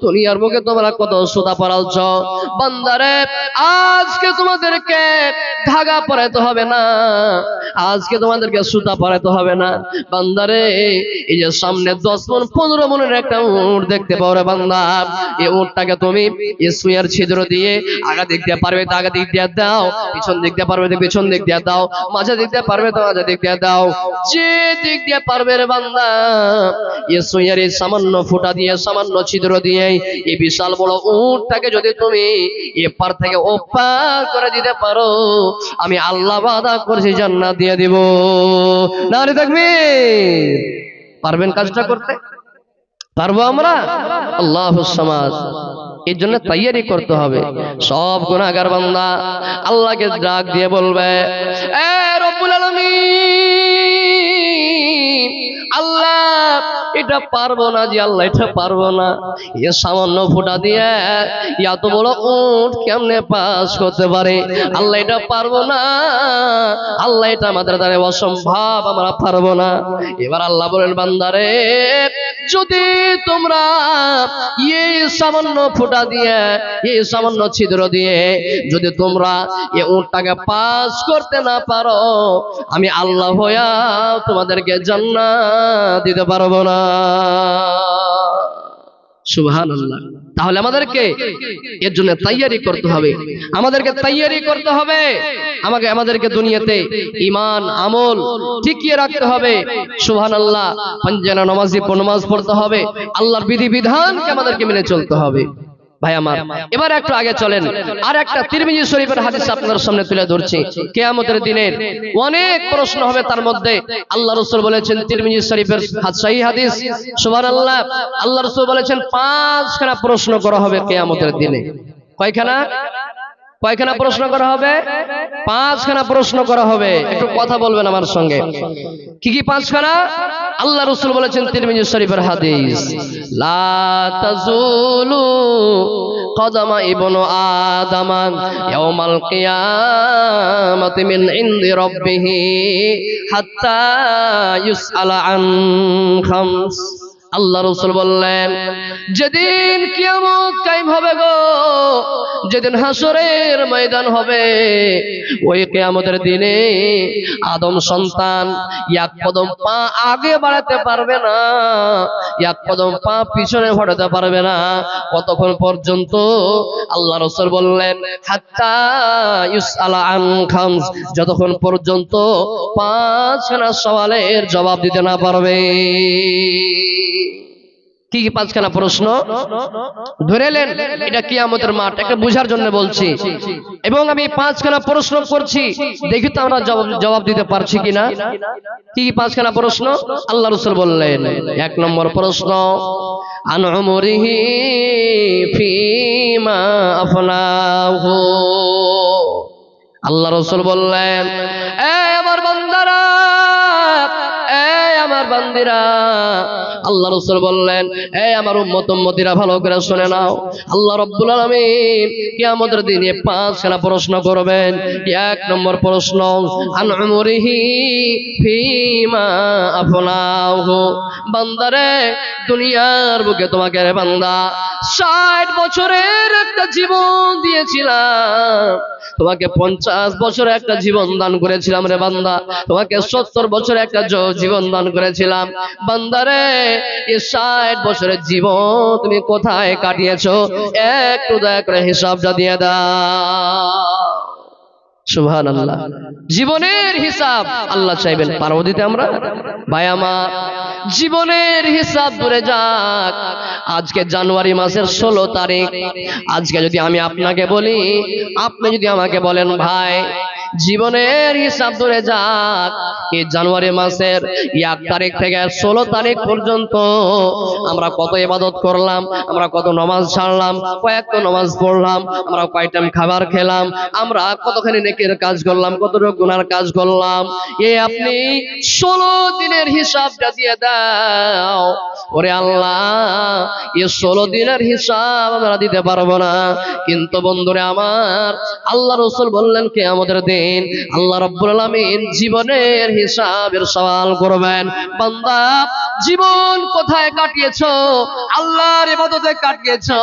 দুনিয়ার বুকে তোমরা কত সুতা পরালছ। বান্দারে আজকে তোমাদেরকে ধাগা পরাইতে হবে না, আজকে তোমাদেরকে সুতা পরাইতে হবে না। বান্দারে এই যে সামনে 10 মণ 15 মণের একটা উট দেখতে পাও রে বান্দা, এই উটটাকে তুমি এই সুইয়ের ছিদ্র দিয়ে আগা দিক দিয়ে পারবে তো আগা দিক দিয়ে দাও, পিছন দিক দিয়ে পারবে তো পিছন দিক দিয়ে দাও, মাঝে দিক দিয়ে পারবে তো মাঝে দিক দিয়ে দাও। যে দিক দিয়ে পারবে রে বান্দা, এই সুইয়ের এই সামান্য ফুটা দিয়ে, সামান্য ছিদ্র দিয়ে এই বিশাল বড় উটটাকে যদি তুমি এপার থেকে ওপার করে দিতে পারো, আমি আল্লাহ ওয়াদা করছি জান্নাত দিয়ে দিব। নারে তাকবীর! পারবেন কাজটা করতে? পারবো আমরা? আল্লাহুস সামাদ। এর জন্য তৈয়ারি করতে হবে। সব গুনাহগার বান্দা আল্লাহকে ডাক দিয়ে বলবে, এ রব্বুল আলামিন, আল্লাহ এটা পারবো না, জি আল্লাহ এটা পারবো না। এ সামান্য ফোঁটা দিয়ে এত বড় উট কেমনে পাস করতে পারে? আল্লাহ এটা পারবো না, আল্লাহ এটা আমাদের দ্বারা অসম্ভব, আমরা পারবো না। এবার আল্লাহ বলেন, বান্দারে যদি তোমরা এই সামান্য ফোঁটা দিয়ে, এই সামান্য ছিদ্র দিয়ে যদি তোমরা এই উটটাকে পাস করতে না পারো, আমি আল্লাহ হইয়া তোমাদেরকে জান্নাত দিতে পারবো না। সুবহানাল্লাহ। তাহলে আমাদেরকে এর জন্য তৈয়ারি করতে হবে, আমাদেরকে তৈয়ারি করতে হবে, আমাদেরকে দুনিয়াতে ঈমান আমল টিকিয়ে রাখতে হবে। সুবহানাল্লাহ। পাঁচওয়াক্ত নামাজ পড়তে হবে, আল্লাহর বিধি বিধানকে আমাদেরকে মেনে চলতে হবে। ভাই আমার, এবার একটু আগে চলেন, আর একটা তিরমিজি শরীফের হাদিস আপনাদের সামনে তুলে ধরছি। কিয়ামতের দিনের অনেক প্রশ্ন হবে, তার মধ্যে আল্লাহ রাসূল বলেছেন, তিরমিজি শরীফের সহিহ হাদিস, সুবহানাল্লাহ, আল্লাহ রাসূল বলেছেন 5খানা প্রশ্ন করা হবে কিয়ামতের দিনে। কয়খানা প্রশ্ন করা হবে? 5খানা প্রশ্ন করা হবে। একটু কথা বলবেন আমার সঙ্গে। কি কি 5খানা? আল্লাহ রাসূল বলেছেন, তিরমিজি শরীফের হাদিস, লা তাজুলু কদামা ইবনু আদামান ইয়াউমাল কিয়ামাতি মিন ইনদি রাব্বিহি হাত্তা ইউসআলা আন খামস। আল্লাহ রাসূল বললেন, যেদিন কিয়ামত কায়েম হবে গো, যেদিন হাসরের ময়দান হবে, ওই কিয়ামতের দিনে আদম সন্তান এক কদম পা আগে বাড়াতে পারবে না, এক কদম পা পিছনে হটাতে পারবে না। কতক্ষণ পর্যন্ত? আল্লাহ রাসূল বললেন, হাত্তা ইউসআলা আন খামস, যতক্ষণ পর্যন্ত 5খানা সওয়ালের জবাব দিতে না পারবে। কি কি 5খানা প্রশ্ন? ধরে নেন, এটা কিয়ামতের মাঠ, একটা বুঝার জন্য বলছি। এবং আমি 5খানা প্রশ্ন করছি, দেখি তো আমরা জবাব দিতে পারছি কিনা। কি কি 5খানা প্রশ্ন? আল্লাহ রাসূল বললেন, 1 নম্বর প্রশ্ন, আন উমরিহি ফিমা আফনাহু। আল্লাহ রাসূল বললেন, আমার বান্দারা, আমার বান্দিরা, আল্লাহ রাসূল বললেন, আমার উম্মতিরা ভালো করে শুনে নাও। আল্লাহ রাব্বুল আলামিন কিয়ামতের দিনে 5খানা প্রশ্ন করবেন। 1 নম্বর প্রশ্ন, আন উমরিহি ফিমা আফনাহু। বান্দারে, দুনিয়ার বুকে তোমাকে রে বান্দা 60 বছরের একটা জীবন দিয়েছিলাম, তোমাকে 50 বছর একটা জীবন দান করেছিলাম রে বান্দা, তোমাকে 70 বছর একটা জীবন দান করেছিলাম। বান্দারে, এই 60 বছরের জীবন তুমি কোথায় কাটিয়েছো? একটু দয়া করে হিসাবটা দিয়ে দাও। সুবহানাল্লাহ। জীবনের হিসাব আল্লাহ চাইবেন, পারবো দিতে আমরা? ভাই আমার, জীবনের হিসাব দূরে যাক। আজকে জানুয়ারি মাসের 16 তারিখ। আজকে যদি আমি আপনাকে বলি, আপনি যদি আমাকে বলেন, ভাই জীবনের হিসাব ধরে যাক, এই জানুয়ারি মাসের 1 তারিখ থেকে 16 তারিখ পর্যন্ত আমরা কত ইবাদত করলাম, আমরা কত নামাজ ছাড়লাম, কয়েকটা নামাজ পড়লাম, আমরা কয় টাইম খাবার খেলাম, আমরা কতখানি নেকির কাজ করলাম, কতটুকু গুনার কাজ করলাম, আপনি 16 দিনের হিসাবটা দিয়ে দাও। ওরে আল্লাহ, এই 16 দিনের হিসাব আমরা দিতে পারবো না। কিন্তু বন্ধুরে আমার, আল্লাহ রাসূল বললেন, কিয়ামতের দিন আল্লাহ রাব্বুল আলামিন জীবনের হিসাবের সওয়াল করবেন। বান্দা, জীবন কোথায় কাটিয়েছো? আল্লাহর ইবাদতে কাটিয়েছো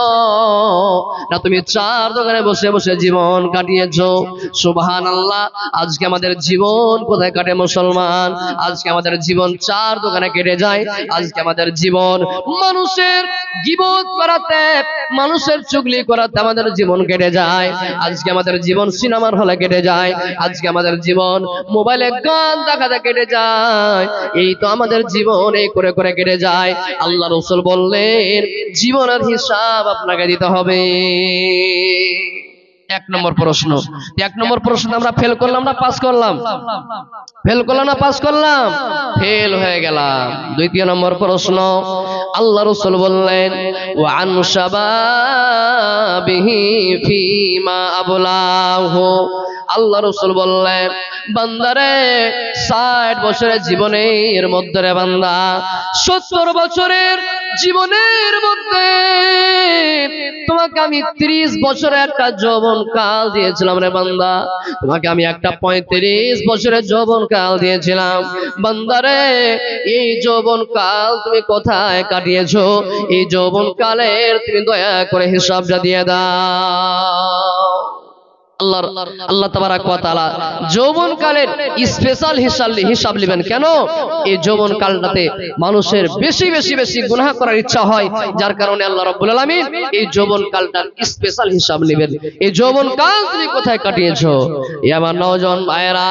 না তুমি চার দোকানে বসে বসে জীবন কাটিয়েছো? সুবহানাল্লাহ। আজকে আমাদের জীবন কোথায় কাটে মুসলমান? আজকে আমাদের জীবন চার দোকানে কেটে যায়। আজকে আমাদের জীবন মানুষের গীবত করাতে, মানুষের চুগলি করাতে আমাদের জীবন কেটে যায়। আজকে আমাদের জীবন সিনেমার হলে কেটে যায়। আজকে আমাদের জীবন মোবাইলে গান দেখাতে কেটে যায়। এই তো আমাদের জীবন এই করে করে কেটে যায়। আল্লাহ রাসূল বললেন, জীবনের হিসাব আপনাকে দিতে হবে। 1 নম্বর প্রশ্ন। 1 নম্বর প্রশ্ন আমরা ফেল করলাম না পাস করলাম? ফেল করলাম না পাস করলাম? ফেল হয়ে গেলাম। 2 নম্বর প্রশ্ন, আল্লাহ রাসূল বললেন, ওয়া আন শাবাবিহি ফিমা আবলাহু। আল্লাহ রাসূল বললেন, বান্দারে 60 বছরের জীবনের মধ্যে রে বান্দা, 70 বছরের জীবনের মধ্যে তোমাকে আমি 30 বছরের একটা যৌবন কাল দিয়েছিলাম রে বান্দা। তোমাকে আমি একটা 35 বছরের যৌবন কাল দিয়েছিলাম। বান্দারে, এই যৌবন কাল তুমি কোথায় কাটিয়েছো? এই যৌবন কালের তুমি দয়া করে হিসাবটা দিয়ে দাও। আল্লাহ তাবারাক ওয়া তাআলা যৌবনকালের স্পেশাল হিসাব নেবেন। কেন? এই যৌবনকালটাতে মানুষের বেশি বেশি বেশি গুনাহ করার ইচ্ছা হয়, যার কারণে আল্লাহ রাব্বুল আলামিন এই যৌবনকালটার স্পেশাল হিসাব নেবেন। এই যৌবনকাল তুমি কোথায় কাটিয়েছো? এই আমার নওজোয়ান ভাইয়েরা,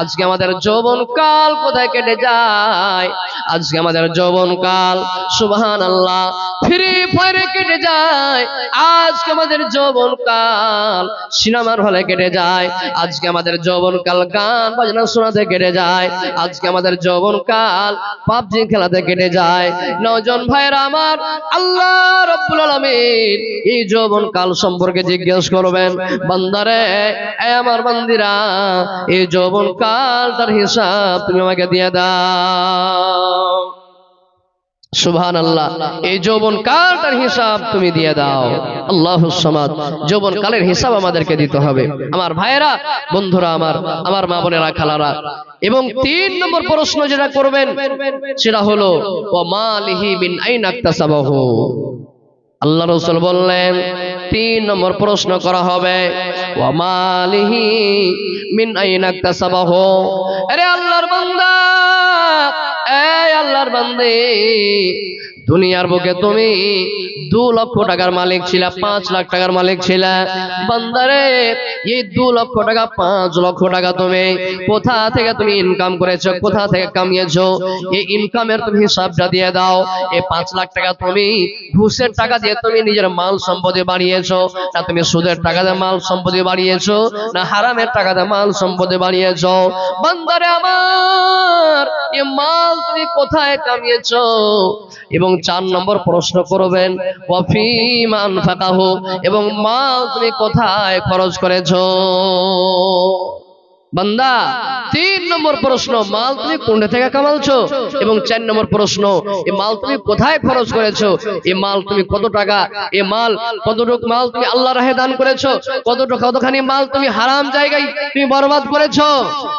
আজকে আমাদের যৌবনকাল কোথায় কেটে যায়? আজকে আমাদের যৌবনকাল সুবহানাল্লাহ ফ্রি ফায়ারে কেটে যায়। আজকে আমাদের যৌবনকাল সিনেমার হলে কেটে যায়। আজকে আমাদের যৌবনকাল গান বাজনা শোনাতে কেটে যায়। আজকে আমাদের যৌবনকাল পাবজি খেলাতে কেটে যায়। নওজোয়ান ভাইরা আমার, আল্লাহ রাব্বুল আলামিন এই যৌবনকাল সম্পর্কে জিজ্ঞেস করবেন, বান্দারে, এ আমার বান্দিরা, এই যৌবনকালটার হিসাব তুমি আমাকে দিয়ে দাও। সুবহানাল্লাহ, এই যৌবনকালটার হিসাব তুমি দিয়ে দাও। আল্লাহুস সামাদ। যৌবনকালের হিসাব আমাদেরকে দিতে হবে। আমার ভাইয়েরা, বন্ধুরা, আমার মা বোনেরা, খালারা, এবং 3 নম্বর প্রশ্ন যেটা করবেন সেটা হলো ওয়া মালিহি মিন আইনা ইকতাসাবাহু। আল্লাহ রাসূল বললেন 3 নম্বর প্রশ্ন করা হবে ওয়া মালিহি মিন আইনা ইকতাসাবাহু। আরে আল্লাহর বান্দা, এই আল্লাহর বান্দে, দুনিয়ার বুকে তুমি 2 লক্ষ টাকার মালিক ছিলা, 5 লাখ টাকার মালিক ছিলা। বান্দারে, এই 2 লক্ষ টাকা 5 লক্ষ টাকা তুমি কোথা থেকে তুমি ইনকাম করেছো, কোথা থেকে কামিয়েছো, এই ইনকামের তুমি হিসাবটা দিয়ে দাও। এই 5 লাখ টাকা তুমি ঘুষের টাকা দিয়ে তুমি নিজের মাল সম্পত্তি বাড়িয়েছো, না তুমি সুদের টাকা দিয়ে মাল সম্পত্তি বাড়িয়েছো, না হারামের টাকা দিয়ে মাল সম্পত্তি বাড়িয়েছো? বান্দারে আমার, এই মাল তুমি কোথায় কামিয়েছো? এবং 4 নম্বর প্রশ্ন করবেন ওয়া ফীমা আনফাকাহু, এবং মাল তুমি কোথায় খরচ করেছো? বান্দা, 3 নম্বর প্রশ্ন, মাল তুমি কোন থেকে কামালছো? এবং 4 নম্বর প্রশ্ন, এই মাল তুমি কোথায় খরচ করেছো? এই মাল তুমি কত টাকা, এই মাল কতটুক মাল তুমি আল্লাহর রাহে দান করেছো, কতখানি মাল তুমি হারাম জায়গায় তুমি বরবাদ করেছো?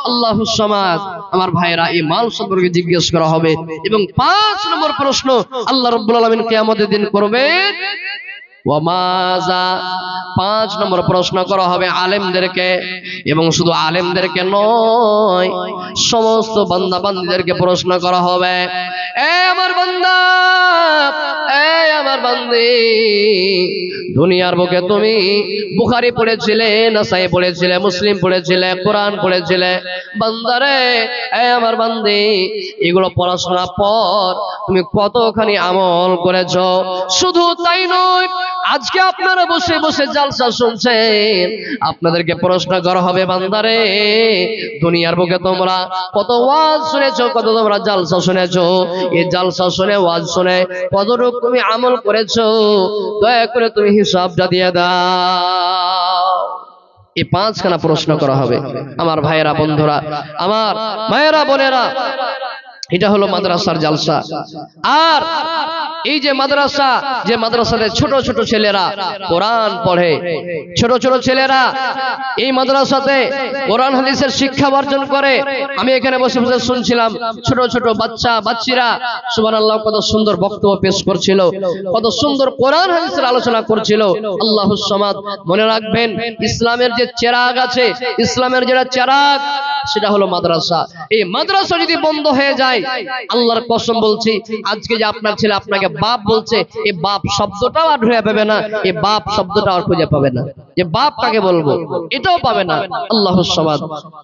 আল্লাহুস সামাদ। আমার ভাইরা, এই মাল সম্পর্কে জিজ্ঞেস করা হবে। এবং 5 নম্বর প্রশ্ন আল্লাহ রাব্বুল আলামিন কিয়ামতের দিন করবেন ওয়া মাজা। 5 নম্বর প্রশ্ন করা হবে আলেমদেরকে, এবং শুধু আলেমদেরকে নয়, সমস্ত বান্দা বান্দীদেরকে প্রশ্ন করা হবে। এ আমার বান্দা, এ আমার বান্দী, দুনিয়ার বুকে তুমি বুখারী পড়েছিলে, নাসাই পড়েছিলে, মুসলিম পড়েছিলে, কোরআন পড়েছিলে। বান্দারে, এ আমার বান্দী, এগুলো পড়াশোনার পর তুমি কতখানি আমল করেছো? শুধু তাই নয়, আজকে আপনারা বসে বসে জালসা শুনছেন, আপনাদেরকে প্রশ্ন করা হবে, বান্দারে, দুনিয়ার বুকে তোমরা কত ওয়াজ শুনেছো, কত তোমরা জালসা শুনেছো? এই জালসা শুনে, ওয়াজ শুনে কতটুকু তুমি আমল করেছো? দয়া করে তুমি হিসাবটা দিয়ে দাও। এই 5খানা প্রশ্ন করা হবে। আমার ভাইয়েরা, বন্ধুরা, আমার মায়েরা, বোনেরা, এটা হলো মাদ্রাসার জালসা। আর এই যে মাদ্রাসা, যে মাদ্রাসাতে ছোট ছোট ছেলেরা কোরআন পড়ে, ছোট ছোট ছেলেরা এই মাদ্রাসাতে কোরআন হাদিসের শিক্ষা অর্জন করে। আমি এখানে বসে বসে শুনছিলাম, ছোট ছোট বাচ্চারা সুবহানাল্লাহ কত সুন্দর বক্তব্য পেশ করছিল, কত সুন্দর কোরআন হাদিসের আলোচনা করছিল। আল্লাহুস সামাদ। মনে রাখবেন, ইসলামের যে চেরাগ আছে, ইসলামের যেটা চেরাগ, সেটা হলো মাদ্রাসা। এই মাদ্রাসা যদি বন্ধ হয়ে যায়, আল্লাহর কসম বলছি, আজকে যে আপনার ছেলে আপনাকে বাপ বলছে, এই বাপ শব্দটাও আর খুঁজে পাবে না, এই বাপ শব্দটা আর খুঁজে পাবে না, যে বাপ কাকে বলবো এটাও পাবে না। আল্লাহুস সামাদ।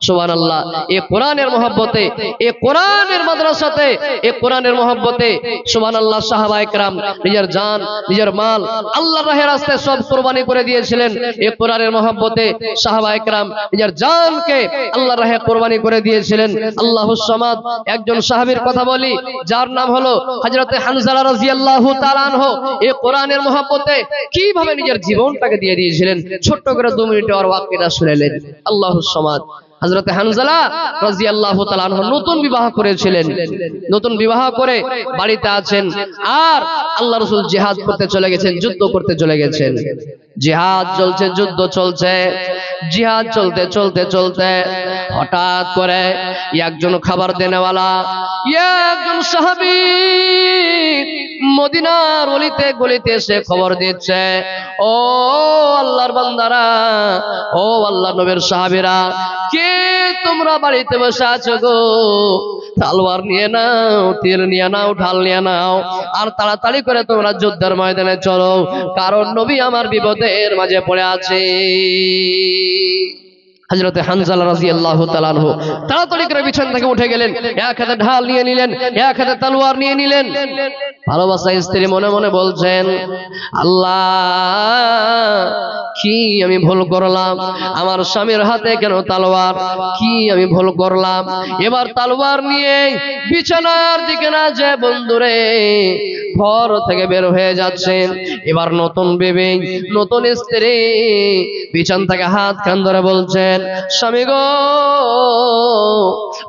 সুবহানাল্লাহ। এই কোরআনের মহব্বতে, এই কোরআনের মাদ্রাসাতে, এই কোরআনের মহব্বতে সুবহানাল্লাহ সাহাবায়ে কেরাম নিজের জান, নিজের মাল আল্লাহর রাহে রাস্তায় সব কুরবানি করে দিয়েছিলেন। এই কোরআনের মহব্বতে সাহাবায়ে কেরাম নিজের জানকে আল্লাহর রাহে কুরবানি করে দিয়েছিলেন। আল্লাহুস সামাদ। একজন সাহাবীর কথা বলি, যার নাম হলো হযরতে হানজালা রাদিয়াল্লাহু তাআলা আনহু। এই কোরআনের মহব্বতে কিভাবে নিজের জীবনটাকে দিয়ে দিয়েছিলেন, ছোট্ট করে 2 মিনিটে আর ওয়াকিটা শুনেলেন। আল্লাহুস সামাদ। হযরত হানজালা রাদিয়াল্লাহু তাআলা আনহু নতুন বিবাহ করেছিলেন, নতুন বিবাহ করে বাড়িতে আছেন, আর আল্লাহ রাসূল জিহাদ করতে চলে গেছেন, যুদ্ধ করতে চলে গেছেন। জিহাদ চলছে, যুদ্ধ চলছে, জিহাদ চলতে চলতে চলতে হঠাৎ করে একজন খাবার দেনেওয়ালা, একজন সাহাবী মদিনার অলিতে গলিতে এসে খবর দিচ্ছে, ও আল্লাহর বান্দারা, ও আল্লাহর নবীর সাহাবীরা, কে তোমরা বাড়িতে বসে আছো গো? তলোয়ার নিয়ে নাও, তীর নিয়ে নাও, ঢাল নিয়ে নাও, আর তাড়াতাড়ি করে তোমরা যুদ্ধের ময়দানে চলো, কারণ নবী আমার বিপদের মাঝে পড়ে আছে। হযরত হানজালা রাদিয়াল্লাহু তাআলা আনহু তাড়াতাড়ি করে বিছানা থেকে উঠে গেলেন, এক হাতে ঢাল নিয়ে নিলেন, এক হাতে তলোয়ার নিয়ে নিলেন। ভালোবাসা স্ত্রী মনে মনে বলছেন, আল্লাহ, কি আমি ভুল করলাম? আমার স্বামীর হাতে কেন তলোয়ার? কি আমি ভুল করলাম? এবার তলোয়ার নিয়ে বিছানার দিকে না যে বন্ধুরে ঘর থেকে বের হয়ে যাচ্ছেন। এবার নতুন বিবি, নতুন স্ত্রী বিছানা থেকে হাত কান ধরে বলছেন, স্বামী গো,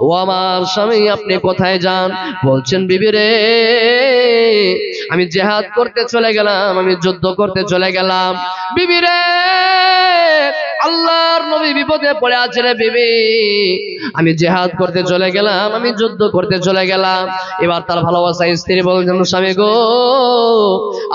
ও আমার স্বামী, আপনি কোথায় যান? বলছেন, বিবি রে, আমি জিহাদ করতে চলে গেলাম, আমি যুদ্ধ করতে চলে গেলাম। বিবি রে, আল্লাহর নবী বিপদে পড়ে আছে রে বিবি, আমি জিহাদ করতে চলে গেলাম, আমি যুদ্ধ করতে চলে গেলাম। এবার তার ভালোবাসা স্ত্রী বলছেন, স্বামী গো,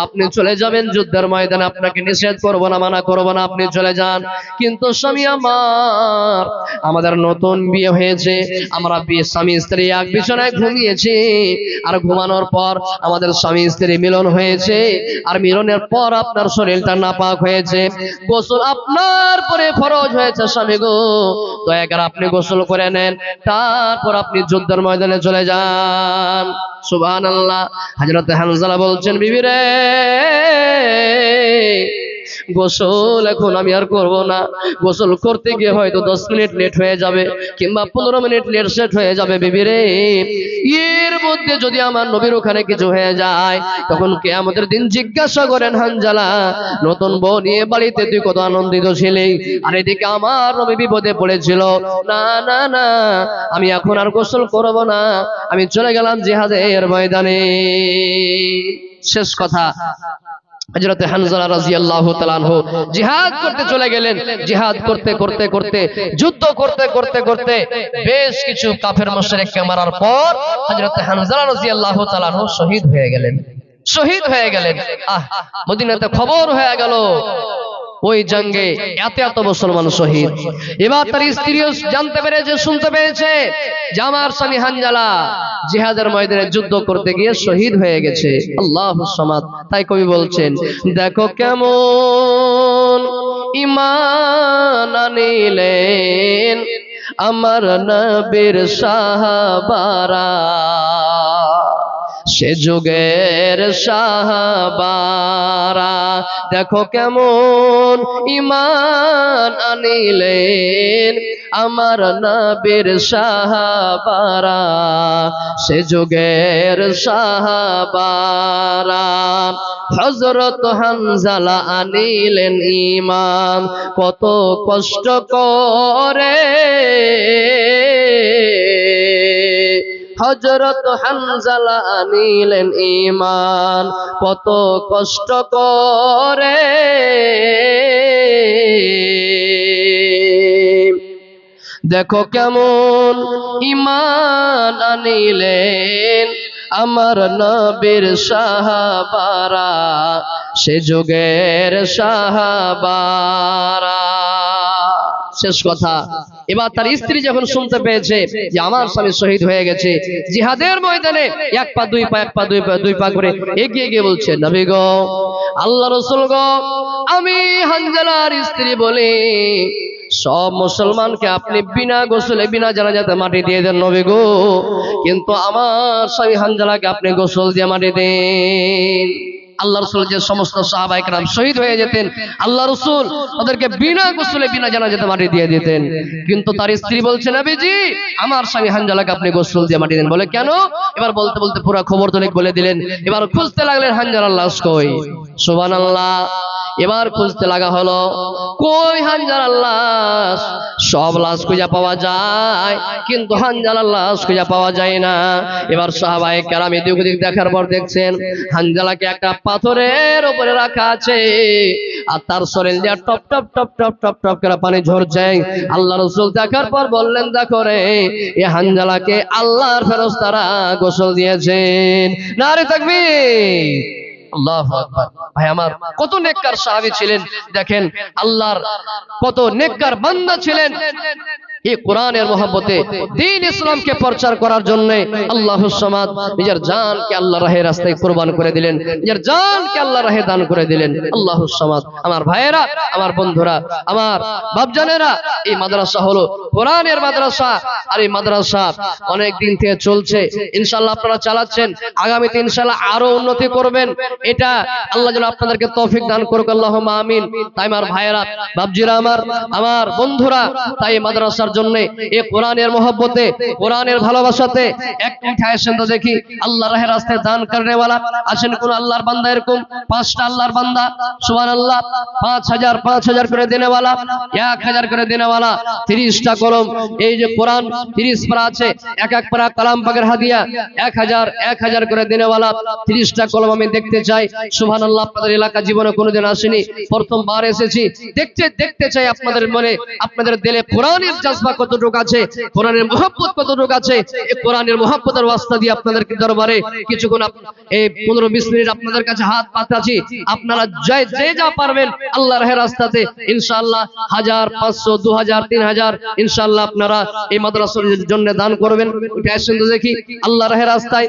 আপনি চলে যাবেন যুদ্ধের ময়দানে, আপনাকে নিষেধ করব না, মানা করব না, আপনি চলে যান। কিন্তু স্বামী আমার, আমাদের নতুন বিয়ে হয়েছে, আমরা স্বামী স্ত্রী এক বিছানায় ঘুমিয়েছি, আর ঘুমানোর পর আমাদের স্বামী স্ত্রী মিলন হয়েছে, আর মিলনের পর আপনার শরীরটা নাপাক হয়েছে, গোসল আপনার পরে ফরজ হয়েছে। স্বামী গো, দয়া করে আপনি গোসল করে নেন, তারপর আপনি যুদ্ধের ময়দানে চলে যান। সুবহানাল্লাহ। হযরত হানজালা বলছেন, বিবি রে, গোসল এখন আমি আর করব না, গোসল করতে গিয়ে হয়তো 10 মিনিট লেট হয়ে যাবে, কিংবা 15 মিনিট লেট সেট হয়ে যাবে। বিবি রে, এর মধ্যে যদি আমার নবীর ওখানে কিছু হয়ে যায়, তখন কিয়ামতের দিন জিজ্ঞাসা করেন, হানজালা, নতুন বউ নিয়ে বাড়িতে তুই কত আনন্দিত ছিলি, আর এদিকে আমার নবী বিপদে পড়েছিল। না না না, আমি এখন আর গোসল করব না, আমি চলে গেলাম জিহাদের ময়দানে। শেষ কথা, হযরত হানজালা রাদিয়াল্লাহু তাআলা আনহু জিহাদ করতে চলে গেলেন। জিহাদ করতে করতে করতে, যুদ্ধ করতে করতে করতে বেশ কিছু কাফের মুশরিককে মারার পর হযরত হানজালা রাদিয়াল্লাহু তাআলা আনহু শহীদ হয়ে গেলেন, শহীদ হয়ে গেলেন। মদিনাতে খবর হয়ে গেল, ওই জঙ্গে এত এত মুসলমান শহীদ। এবার তার স্ত্রীও জানতে পেরেছে, শুনতে পেরেছে যে আমার স্বামী হানজালা জিহাদের ময়দানে যুদ্ধ করতে গিয়ে শহীদ হয়ে গেছে। আল্লাহুস সামাদ। তাই কবি বলছেন, দেখো কেমন ঈমান আনিলেন আমার নবীর সাহাবারা, সে যুগের সাহাবারা, দেখো কেমন ঈমান আনিলেন আমার নবীর সাহাবারা, সে যুগের সাহাবারা। হযরত হানজালা আনিলেন ঈমান কত কষ্ট করে, হযরত হানজালা আনিলেন ঈমান কত কষ্ট করে। দেখো কেমন ঈমান আনিলেন আমার নবীর সাহাবারা, সে যুগের সাহাবারা। শেষ কথা। এবার তার স্ত্রী যখন শুনতে পেয়েছে যে আমার স্বামী শহীদ হয়ে গেছে, জিহাদের ময়দানে এক পা দুই পা, এক পা দুই পা, দুই পা করে এগিয়ে গিয়ে বলছে, নবী গো, আল্লাহ রাসূল গো, আমি হানজালার স্ত্রী বলি, সব মুসলমানকে আপনি বিনা গোসলে বিনা জানাজাতে মাটি দিয়ে দেন নবী গো, কিন্তু আমার স্বামী হানজালাকে আপনি গোসল দিয়ে মাটি দেন। আল্লাহ রাসূল যে সমস্ত সাহাবায়ে কেরাম শহীদ হয়ে যেতেন, আল্লাহ রাসূল ওদেরকে বিনা গোসলে বিনা জানাজাতে মাটি দিয়ে দিতেন, কিন্তু তার স্ত্রী বলছে, নবীজি, আমার স্বামী হানজালাকে আপনি গোসল দিয়ে মাটি দেন। বলে, কেন? এবার বলতে বলতে পুরো খবর তলিক বলে দিলেন। এবার খুঁজতে লাগলেন হানজালার লাশ কই। সুবহানাল্লাহ। এবার খুঁজতে লাগা হলো, কই হানজালার লাশ? সব লাশ খুঁজে পাওয়া যায়, কিন্তু হানজালার লাশ খুঁজে পাওয়া যায় না। এবার সাহাবায়ে কেরাম এদিক ওদিক দেখার পর দেখছেন হানজালাকে একটা পাথরের উপরে রাখা আছে, আর তার শরীর দিয়ে top top top top top top করে পানি ঝরছে। আল্লাহ রাসূল দেখার পর বললেন, দেখো রে, এই হানজালাকে আল্লাহর ফেরেশতারা গোসল দিয়েছেন। নারে তাকবীর, আল্লাহু আকবার। ভাই আমার, কত নেককার সাহাবী ছিলেন দেখেন, আল্লাহর কত নেককার বান্দা ছিলেন। এই কোরআনের মহব্বতে দ্বীন ইসলামকে প্রচার করার জন্য আল্লাহুস সামাদ নিজের জানকে আল্লাহর রাহে রাস্তায় কুরবান করে দিলেন, নিজের জানকে আল্লাহর রাহে দান করে দিলেন। আল্লাহুস সামাদ। আমার ভাইয়েরা, আমার বন্ধুরা, আমার বাপজানেরা, এই মাদ্রাসা হলো কোরআনের মাদ্রাসা। আর এই মাদ্রাসা অনেক দিন থেকে চলছে, ইনশাআল্লাহ আপনারা চালাচ্ছেন, আগামীতে ইনশাআল্লাহ আরো উন্নতি করবেন। এটা আল্লাহ যেন আপনাদেরকে তৌফিক দান করুক, আল্লাহুম্মা আমিন। তাই আমার ভাইয়েরা, বাপজিরা, আমার বন্ধুরা, তাই মাদ্রাসার জন্য এই কোরআনের মহব্বতে, কোরআনের ভালোবাসাতে এক মিনিট আসেন তো দেখি, আল্লাহর রাস্তায় দান করনে वाला আছেন কোন আল্লাহর বান্দা? এরকম 5টা আল্লাহর বান্দা, সুবহানাল্লাহ, 5000 করে দেনে वाला, 1000 করে দেনে वाला, 30টা কলম। এই যে কোরআন 30 পারা আছে, এক এক পারা কালাম পাকের হাদিয়া, 1000 করে দেনে वाला 30টা কলম আমি দেখতে চাই। সুবহানাল্লাহ, আপনাদের এলাকা জীবনে কোনোদিন আসেনি, প্রথমবার এসেছি। দেখতে চাই আপনাদের মনে, আপনাদের দিলে কোরআনের জাযবা কতটুকু আছে, কোরআনের মহব্বত কতটুকু আছে। এই কোরআনের মহব্বতের ওয়াস্তা দিয়ে আপনাদের দরবারে কিছুক্ষণ এই 15-20 মিনিট আপনাদের কাছে হাত পাতাছি। আপনারা যে যা পারবেন আল্লাহর রাস্তাতে ইনশাআল্লাহ 1000, 500, 2000, 3000 ইনশাআল্লাহ আপনারা এই মাদ্রাসার জন্য দান করবেন। উঠে আসেন তো দেখি, আল্লাহর রাস্তায়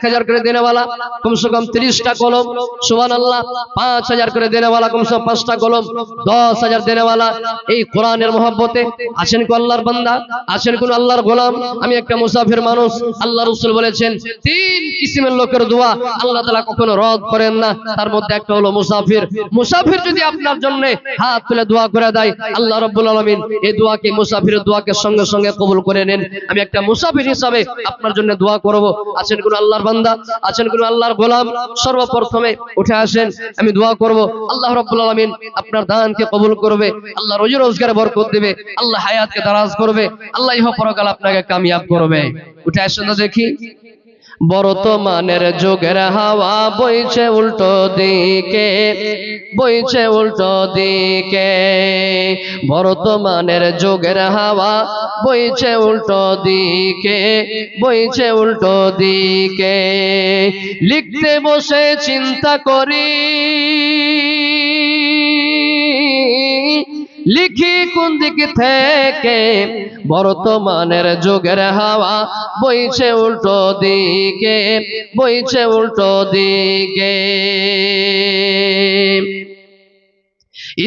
1000 করে দেনে वाला কমসে কম 30টা কলম, সুবহানাল্লাহ, 5000 করে দেনে वाला কমসে কম 5টা কলম, 10000 দেনে वाला। এই কোরআনের মহব্বতে আছেন কোন আল্লাহর বান্দা, আছেন কোন আল্লাহর গোলাম? আমি একটা মুসাফির মানুষ। আল্লাহ রাসূল বলেছেন 3 কিসিমের লোকের দোয়া আল্লাহ তাআলা কখনো রদ করেন না, তার মধ্যে একটা হলো মুসাফির। মুসাফির যদি আপনার জন্য হাত তুলে দোয়া করে দেয়, আল্লাহ রাব্বুল আলামিন এই দোয়াকে, মুসাফিরের দোয়াকে সঙ্গে সঙ্গে কবুল করে নেন। আমি একটা মুসাফির হিসাবে আপনার জন্য দোয়া করব। আছেন কোন আল্লাহর বান্দা, আছেন কোন আল্লাহর গোলাম? সর্বপ্রথমে উঠে আসেন, আমি দোয়া করব। আল্লাহ রাব্বুল আলামিন আপনার দানকে কবুল করবে, আল্লাহ রুজি রোজগারে বরকত দিবে, আল্লাহ হায়াতকে দারাজ করবে, আল্লাহ ইহ পরকাল আপনাকে কামিয়াব করবে। উঠে আসেন তো দেখি। বর্তমানের যুগের হাওয়া বইছে উল্টো দিকে, বইছে উল্টো দিকে। বর্তমানের যুগের হাওয়া বইছে উল্টো দিকে, বইছে উল্টো দিকে। লিখতে বসে চিন্তা করি, লিখি কোন দিক থেকে। বর্তমানের যুগের হাওয়া বইছে উল্টো দিকে, বইছে উল্টো দিকে।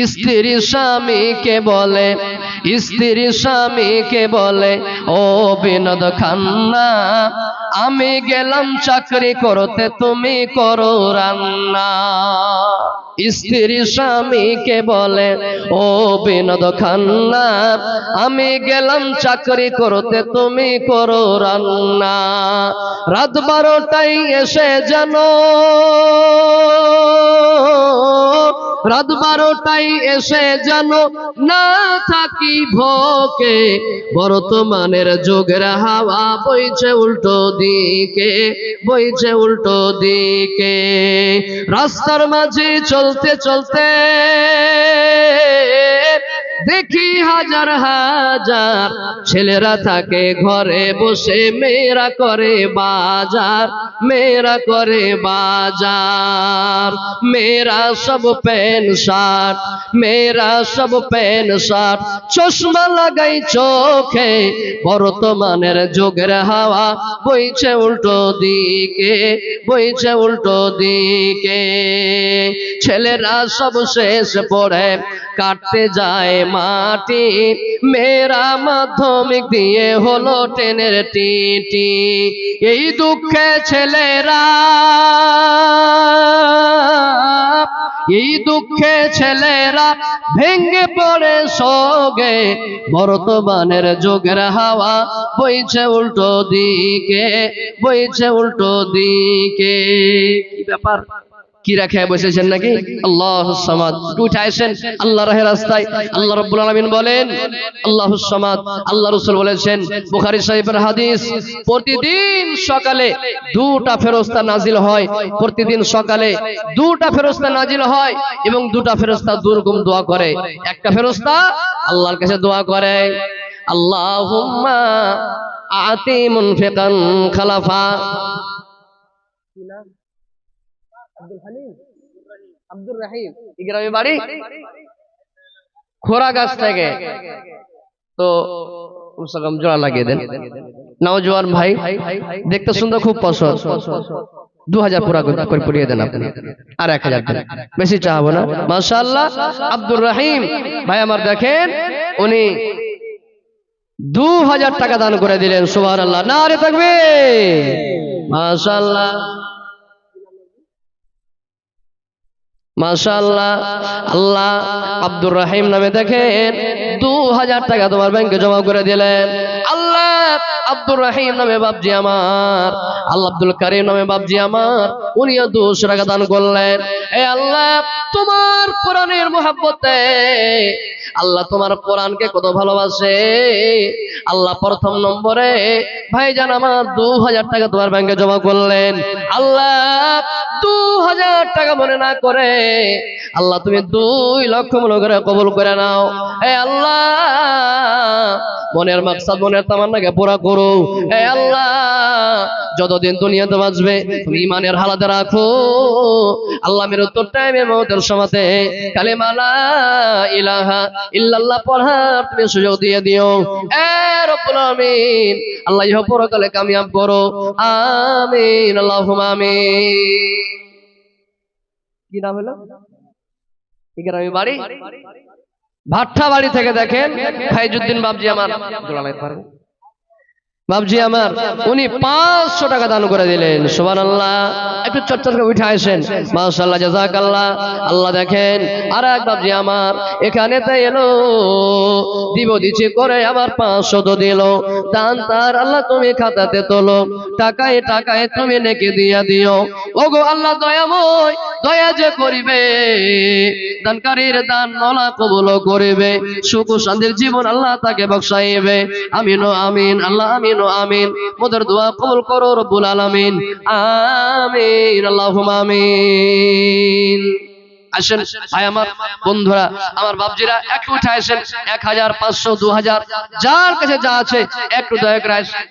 স্ত্রী স্বামীকে বলে, স্ত্রী স্বামীকে বলে, ও বিনোদ খান্না, আমি গেলাম চাকরি করতে, তুমি করো রান্না। স্ত্রী স্বামীকে বলে, ও বিনোদ খান্না, আমি গেলাম চাকরি করতে, তুমি করো রান্না। রাত 12টায় এসে জানো, রাত 12টায় এসে জানো না থাকি ভোকে। বর্তমানের যুগের হাওয়া বইছে উল্টো দিকে, বইছে উল্টো দিকে। রাস্তার মাঝে চলতে চলতে দেখি হাজার হাজার ছেলেরা থাকে ঘরে বসে, মেয়েরা করে বাজার, মেয়েরা করে বাজার। মেয়েরা সব প্যান্ট শার্ট, মেয়েরা সব প্যান্ট শার্ট, চশমা লাগাই চোখে। বর্তমানের যুগের হাওয়া বইছে উল্টো দিকে, বইছে উল্টো দিকে। ছেলেরা সব শেষ পড়ে কাটতে যায় মাটি, মেয়েরা মাধ্যমিক দিয়ে হলো টেনের টিটি। এই দুঃখে ছেলেরা, এই দুঃখে ছেলেরা ভেঙ্গে পড়ে সোগে। বর্তমানের যুগের হাওয়া বইছে উল্টো দিকে, বইছে উল্টো দিকে। কি ব্যাপার? কি রেখে বসেছেন নাকি? আল্লাহুস সামাদ। উঠাইছেন আল্লাহ রাহের রাস্তায়। আল্লাহ রাব্বুল আলামিন বলেন আল্লাহুস সামাদ। আল্লাহ রাসূল বলেছেন, বুখারী শরীফের হাদিস, প্রতিদিন সকালে দুটা ফেরেশতা নাজিল হয়। প্রতিদিন সকালে দুটা ফেরেশতা নাজিল হয় এবং দুটা ফেরেশতা দুরকম দোয়া করে। একটা ফেরেশতা আল্লাহর কাছে দোয়া করে, আল্লাহুম্মা আতি মুনফিকান খালাফা। কি নাম? আব্দুল হালিম, আব্দুর রহিম, এই গ্রামে বাড়ি খোরা গাছ থেকে। তো কমসে জোড়া লাগিয়ে দেন। নওজোয়ান ভাই দেখতে সুন্দর, খুব পছন্দ। 2000 পুরা করে পড়িয়ে দেন আপনি, আর 1000 দেন, বেশি চাহাবো না। মাশাআল্লাহ, আব্দুর রহিম ভাই আমার দেখেন, উনি 2000 টাকা দান করে দিলেন। সুবহানাল্লাহ, নারে তাকবীর। মাশাআল্লাহ মাশাআল্লাহ। আল্লাহ আব্দুর রহিম নামে দেখেন 2000 টাকা তোমার ব্যাংকে জমা করে দিলেন। আল্লাহ আব্দুর রহিম নামে বাপজি আমার, আল্লাহ আব্দুল কারীম নামে বাপজি আমার, উনিও 200 টাকা দান করলেন। এ আল্লাহ, তোমার কোরআনের মহব্বতে আল্লাহ তোমার কোরআনকে কত ভালোবাসে আল্লাহ, প্রথম নম্বরে ভাইজান আমার 2000 টাকা তোমার ব্যাংকে জমা করলেন। আল্লাহ 2000 টাকা মনে না করে আল্লাহ তুমি 2 লক্ষ মনে করে কবুল করে নাও। হে আল্লাহ, মনের মাকসাদ মনের তামান্নাকে পুরা করো। হে আল্লাহ, যতদিন দুনিয়াতে বাঁচবে তুমি ইমানের হালাতে রাখো। আল্লাহ মৃত্যুর টাইমে মওতের সময়তে কালিমা লা ইলাহা ইল্লাল্লাহ পড়ার তুমি সুযোগ দিয়ে দিও। এ রব্বুল আমিন, আল্লাহ ইহ পরকালে কামিয়াব করো। আমিন, আল্লাহুম্মা আমিন। কি নাম হলো? এই গ্রামে বাড়ি ভাট্টা বাড়ি থেকে দেখেন ফাইজুদ্দিন বাবজি আমার, বাবজি আমার, উনি 500 টাকা দান করে দিলেন। সুবহানাল্লাহ, একটু চটচট করে উঠে আসেন। মাশাআল্লাহ, জাযাকাল্লাহ। আল্লাহ দেখেন আর এক বাবজি আমার এখানেতে এলো, দিব দিছি করে আবার 500 তো দিল। দান তার আল্লাহ তুমি খাতাতে তোলো, টাকায় টাকায় তুমি নেকি দিয়া দিও। ওগো আল্লাহ দয়াময়, দয়া যে করিবে, দানকারীর দান মওলা কবুল করিবে, সুখ ও শান্তির জীবন আল্লাহ তাকে বখশাইবে। আমিন ও আমিন, আল্লাহ আমিন ও আমিন। মোদের দোয়া কবুল করো রব্বুল আলামিন। আমিন, আল্লাহুম্মা আমিন। আসেন ভাই আমার, বন্ধুরা আমার, বাপজিরা একটু উঠে আসেন। 1000, 500, 2000 যার কাছে যা আছে একটু দয়া করে আসেন।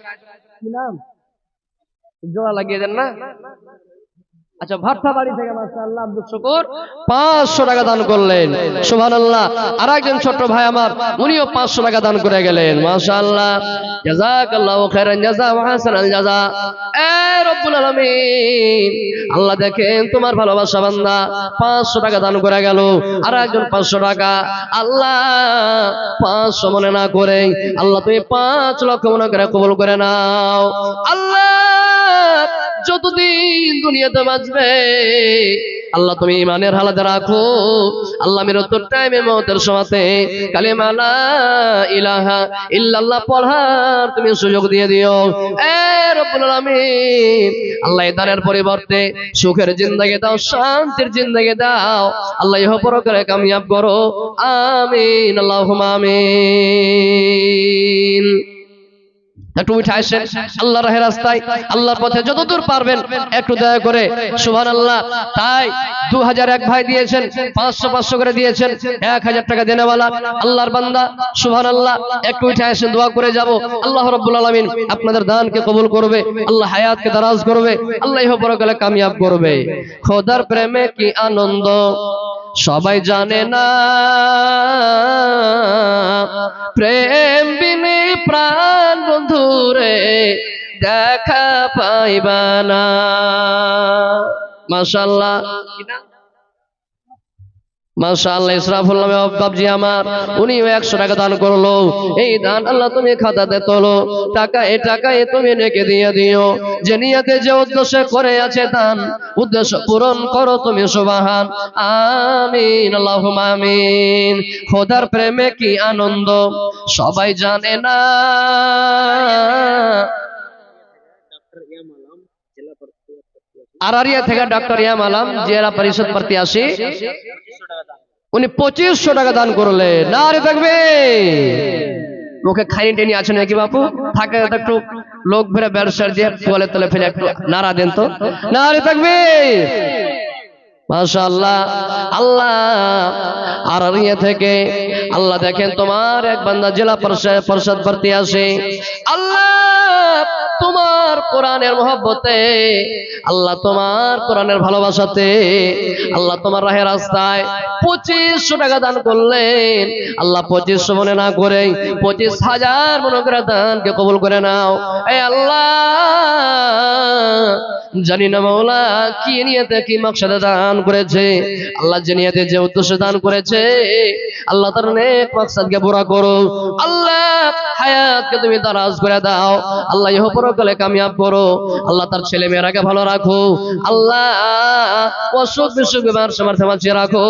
কি নাম? জোড়া লাগিয়ে দেন না? আচ্ছা, ভাট্টা বাড়ি থেকে মাশাআল্লাহ আব্দুল শুকুর 500 টাকা দান করলেন। সুবহানাল্লাহ। আর একজন ছোট ভাই আমার, উনিও 500 টাকা দান করে গেলেন। মাশাআল্লাহ, জাযাকাল্লাহু খাইরান জাযা ওয়া হাসানাল জাযা। এ রব্বুল আলামিন, আল্লাহ দেখেন তোমার ভালোবাসা বান্দা 500 টাকা দান করে গেল। আর একজন 500 টাকা, আল্লাহ 500 মনে না করে আল্লাহ তুমি 5 লক্ষ মনে করে কবুল করে নাও। আল্লাহ যতদিন দুনিয়াতে বাঁচবে আল্লাহ তুমি ইমানের হালাতে রাখো। আল্লাহ মৃত্যুর টাইমে মওতের সময়তে কালিমা লা ইলাহা ইল্লাল্লাহ পড়ার তুমি সুযোগ দিয়ে দিও। এ রব্বুল আলামিন, আল্লাহ এই দানের পরিবর্তে সুখের জিন্দেগি দাও, শান্তির জিন্দেগি দাও। আল্লাহ ইহ পরকালে কামিয়াব করো। আমিন, আল্লাহুম্মা আমিন। একটু উঠে আসেন আল্লাহর রাহের রাস্তায়, আল্লাহর পথে যতদূর পারবেন একটু দয়া করে। সুবহানাল্লাহ। তাই 2000 এক ভাই দিয়েছেন, 500 করে দিয়েছেন, 1000 টাকা দেনেওয়ালা আল্লাহর বান্দা। সুবহানাল্লাহ, একটু উঠে আসেন, দোয়া করে যাব। আল্লাহ রাব্বুল আলামিন আপনাদের দানকে কবুল করবে, আল্লাহ হায়াতকে দারাজ করবে, আল্লাহ ইহ পরকালে কামিয়াব করবে। খোদার প্রেমে কি আনন্দ সবাই জানে না, প্রেম বিনে প্রাণ বন্ধুরে দেখা পাইবা না। মাশাআল্লাহ, মাশাআল্লাহ। ইসরাফুল নামে বাপজি আমার, উনিও 100 টাকা দান করলো। এই দান আল্লাহ তুমি খাতাতে তোলো, টাকায় টাকায় তুমি নেকি দিয়ে দিও। যে নিয়তে যে উদ্দেশ্যে করে আছে দান, উদ্দেশ্য পূরণ করো তুমি। সুবহান। আমিন, আল্লাহুম্মা আমিন। খোদার প্রেমে কি আনন্দ সবাই জানে না, আরারিয়া থেকে ডক্টর ইয়াম আলম জেলা পরিষদ প্রত্যাশী উনি 2500 টাকা দান করলেন। নারে থাকবে মুখে খাইনি টেনি আছেন নাকি বাপু? থাকে একটু লোক ভরে ব্যবসার দিয়ে তোলে তোলে ফেলে একটু নাড়া দেন তো। নারে থাকবে মাশাআল্লাহ। আল্লাহ আরারিয়া থেকে আল্লাহ দেখেন তোমার এক বান্দা জেলা পরিষদ প্রত্যাশী, আল্লাহ তোমার কোরআনের মহব্বতে, আল্লাহ তোমার কোরআনের ভালোবাসাতে, আল্লাহ তোমার রাহের রাস্তায় 2500 টাকা দান করলেন। আল্লাহ 2500 মনে না করে 25,000 মনে করে দানকে কবুল করে নাও। এই আল্লাহ জানি না মাওলা কি নিয়তে কি মাকসাদে দান করেছে, আল্লাহ যে নিয়তে যে উদ্দেশ্যে দান করেছে আল্লাহ তার নেক মাকসাদকে পুরা করো। আল্লাহ হায়াতকে তুমি দারাজ করে দাও, আল্লাহ ইহ পরকালে কামিয়াব করো, আল্লাহ তার ছেলে মেয়েরাকে ভালো রাখো, আল্লাহ অসুখ বিসুখ বিমার সমর্থ বাঁচিয়ে রাখো,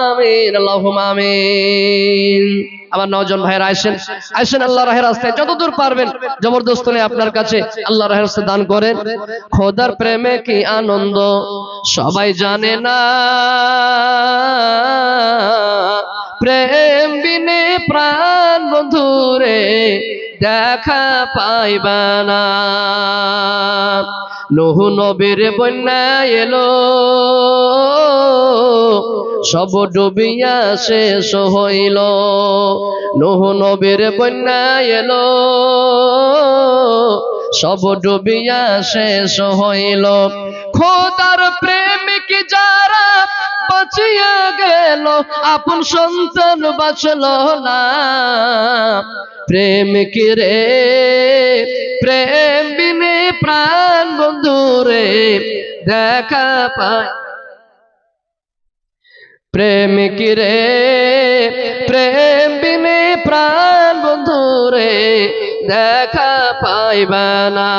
আমিন আল্লাহুম্মা আমিন। আমার নওজোয়ান ভাইরা আসেন আসেন, আল্লাহ রাহের রাস্তায় যতদূর পারবেন জবরদস্ত নিয়ে আপনার কাছে আল্লাহ রাহের রাস্তায় দান করেন। খোদার প্রেমে কি আনন্দ সবাই জানে না, প্রেম বিনে প্রাণ বন্ধুরে দেখা পাইবা না। নূহ নবীর বন্যা এলো, সব ডুবিয়া শেষ হইল। নূহ নবীর বন্যা এলো, সব ডুবিয়া শেষ হইল। খোদার প্রেমিক যারা বাঁচিয়া গেল, আপন সন্তান বাঁচল না। প্রেমিক রে প্রেম বিনে প্রাণ বন্ধু রে দেখা পায়, প্রেমিক রে প্রেম বিনে প্রাণ বন্ধু রে দেখা পাইবা না।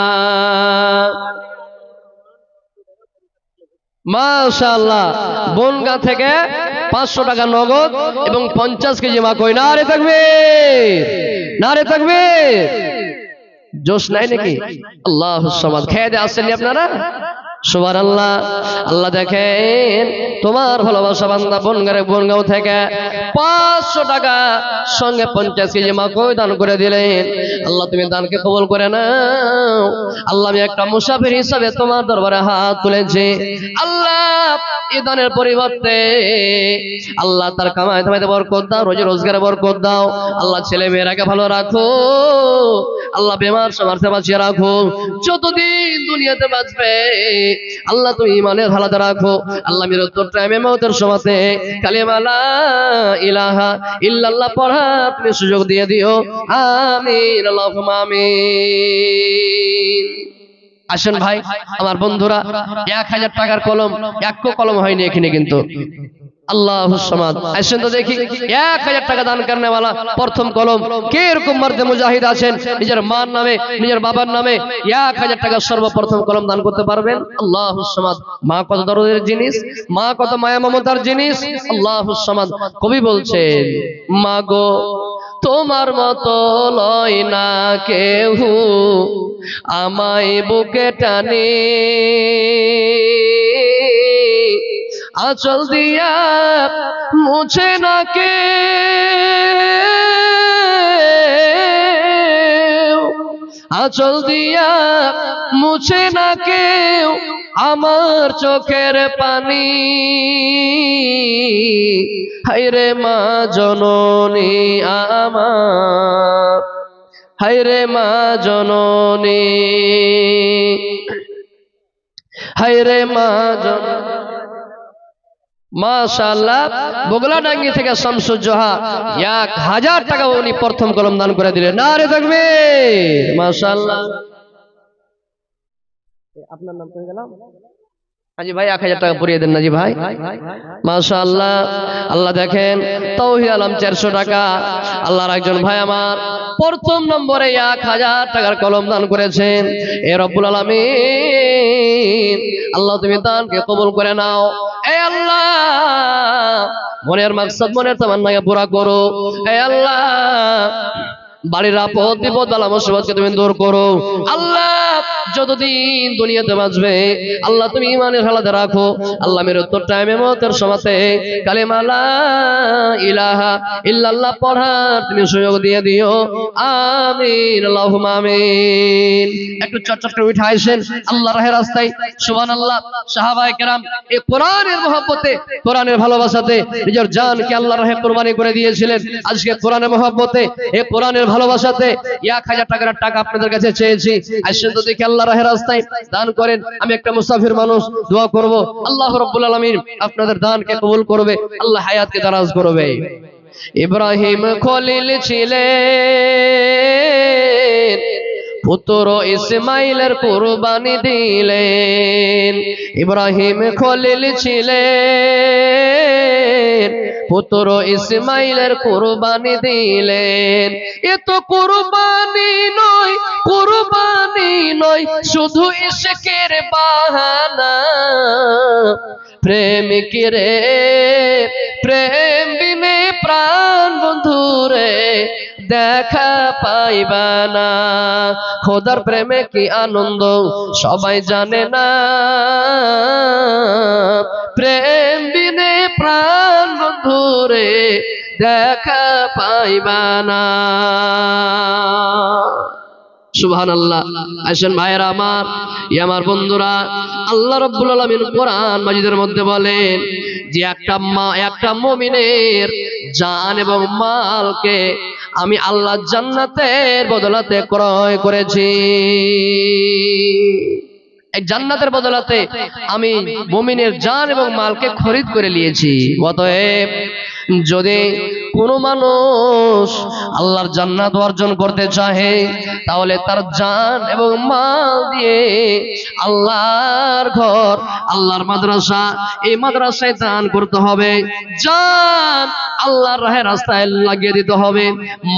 মাশাআল্লাহ বনগা থেকে 500 টাকা নগদ এবং 50 কেজি মাকই। নারে তাকবীর, নারে তাকবীর। জোশ নাই নাকি? আল্লাহুস সামাদ। খেয়ে দিয়ে আসছেন আপনারা? সুবহানাল্লাহ। আল্লাহ দেখেন তোমার ভালোবাসা বান্দা বনগাঁও থেকে 500 টাকা সঙ্গে 50 কেজি মাকই দান করে দিলেন। আল্লাহ তুমি দানকে কবুল করে নাও। আল্লাহ আমি একটা মুসাফির হিসাবে তোমার দরবারে হাত তুলেছি। আল্লাহ এই দানের পরিবর্তে আল্লাহ তার কামাই ধামাইতে বরকত দাও, রোজি রোজগারে বরকত দাও। আল্লাহ ছেলে মেয়েরাকে ভালো রাখো, আল্লাহ বেমার সামার্থে বাঁচিয়ে রাখো। যতদিন দুনিয়াতে বাঁচবে আল্লাহ তুমি ইমানের হালাতে রাখো। আল্লাহ মৃত্যুর টাইমে মওতের সময়তে কালিমা লা ইলাহা ইল্লাল্লাহ পড়া তুমি সুযোগ দিয়ে দিও, আমিন আল্লাহুম্মা আমিন। আসেন ভাই আমার বন্ধুরা, 1000 টাকার কলম, এক কলম হয়নি এখানে কিন্তু। আল্লাহুস সামাদ। আসেন তো দেখি 1000 টাকা দান করনে वाला প্রথম কলম কে এরকম মর্দে মুজাহিদ আছেন নিজের মার নামে নিজের বাবার নামে 1000 টাকা সর্বপ্রথম কলম দান করতে পারবেন। আল্লাহুস সামাদ। মা কত দরদের জিনিস, মা কত মায়া মমতার জিনিস। আল্লাহুস সামাদ। কবি বলছেন মা গো তোমার মতো লয় না কেহু আমায় বুকে টানে, আঁচল দিয়া মুছে না কে, আঁচল দিয়া মুছে না কেউ আমার চোখের পানি। হায়রে মা জননী আমার, হায়রে মা জননী, হায়রে মা জননী। মাশাআল্লাহ বগলাডাঙ্গি থেকে শামসুজ্জোহা 1000 টাকা উনি প্রথম কলম দান করে দিলেন। নারে তাকবীর। মাশাআল্লাহ। আপনার নাম কই গেলাম? আজি ভাই 1000 টাকা পুরিয়ে দেন নাজি ভাই। মাশাআল্লাহ। আল্লাহ দেখেন তাওহীদ আলম 400 টাকা। আল্লাহর একজন ভাই আমার প্রথম নম্বরে 1000 টাকার কলম দান করেছেন। এ রব্বুল আলামিন আল্লাহ তুমি দানকে কবুল করে নাও। এ আল্লাহ মনের মাকসাদ মনের তামান্নাকে পুরা করো। এ আল্লাহ বাড়ির আপদ বিপদ বালা মুসিবতকে তুমি দূর করো। আল্লাহ যতদিন দুনিয়াতে বাঁচবে আল্লাহ তুমি ইমানের হালাতে রাখো। আল্লাহ মৃত্যুর টাইমে মতের সময়তে কালেমা লা ইলাহা ইল্লাল্লাহ পড়ার তুমি সুযোগ দিয়ে দিও। আমিন আল্লাহুম্মা আমিন। একটু চটচট করে উঠে আসেন আল্লাহর রাস্তায়। সুবহানাল্লাহ। সাহাবায়ে কেরাম এই কোরআনের মহব্বতে, কোরআনের ভালোবাসাতে নিজের জানকে আল্লাহর রাহে কুরবানি করে দিয়েছিলেন। আজকে কোরআনের মহব্বতে, এই কোরআনের ভালোবাসাতে 1000 টাকার টাকা আপনাদের কাছে চেয়েছি। আসেন তো দেখি আল্লাহর রাস্তায় দান করেন। আমি একটা মুসাফির মানুষ, দোয়া করব আল্লাহ রাব্বুল আলামিন আপনাদের দানকে কবুল করবে, আল্লাহ হায়াতকে দারাজ করবে। ইব্রাহিম খলিল ছিলেন, পুত্র ইসমাইলের কুরবানি দিলেন। ইব্রাহিম খলিল ছিলেন, পুত্র ইসমাইলের কুরবানি দিলেন। এ তো কুরবানি নয়, কুরবানি নয়, শুধু ইশকের বাহানা। প্রেমিক রে প্রেম বিনে প্রাণ বন্ধুরে দেখা পাইবা না। খোদার প্রেমে কি আনন্দ সবাই জানে না। প্রেম বিনে প্রাণ বন্ধুরে দেখা পাইবা না। সুবহানাল্লাহ। আসেন ভাইয়েরা আমার, আমার বন্ধুরা, আল্লাহ রাব্বুল আলামিন কোরআন মাজিদের মধ্যে বলেন যে একটা মুমিনের জান এবং মালকে আমি আল্লাহ জান্নাতের বদলাতে ক্রয় করেছি। এই জান্নাতের বদলাতে আমি মুমিনের জান এবং মালকে খরিদ করে নিয়েছি। অতএব যদি কোনো মানুষ আল্লাহর জান্নাত অর্জন করতে চাহে তাহলে তার জান এবং মাল দিয়ে আল্লাহর ঘর, আল্লাহর মাদ্রাসা, এই মাদ্রাসায় দান করতে হবে। জান আল্লাহর রাস্তায় লাগিয়ে দিতে হবে,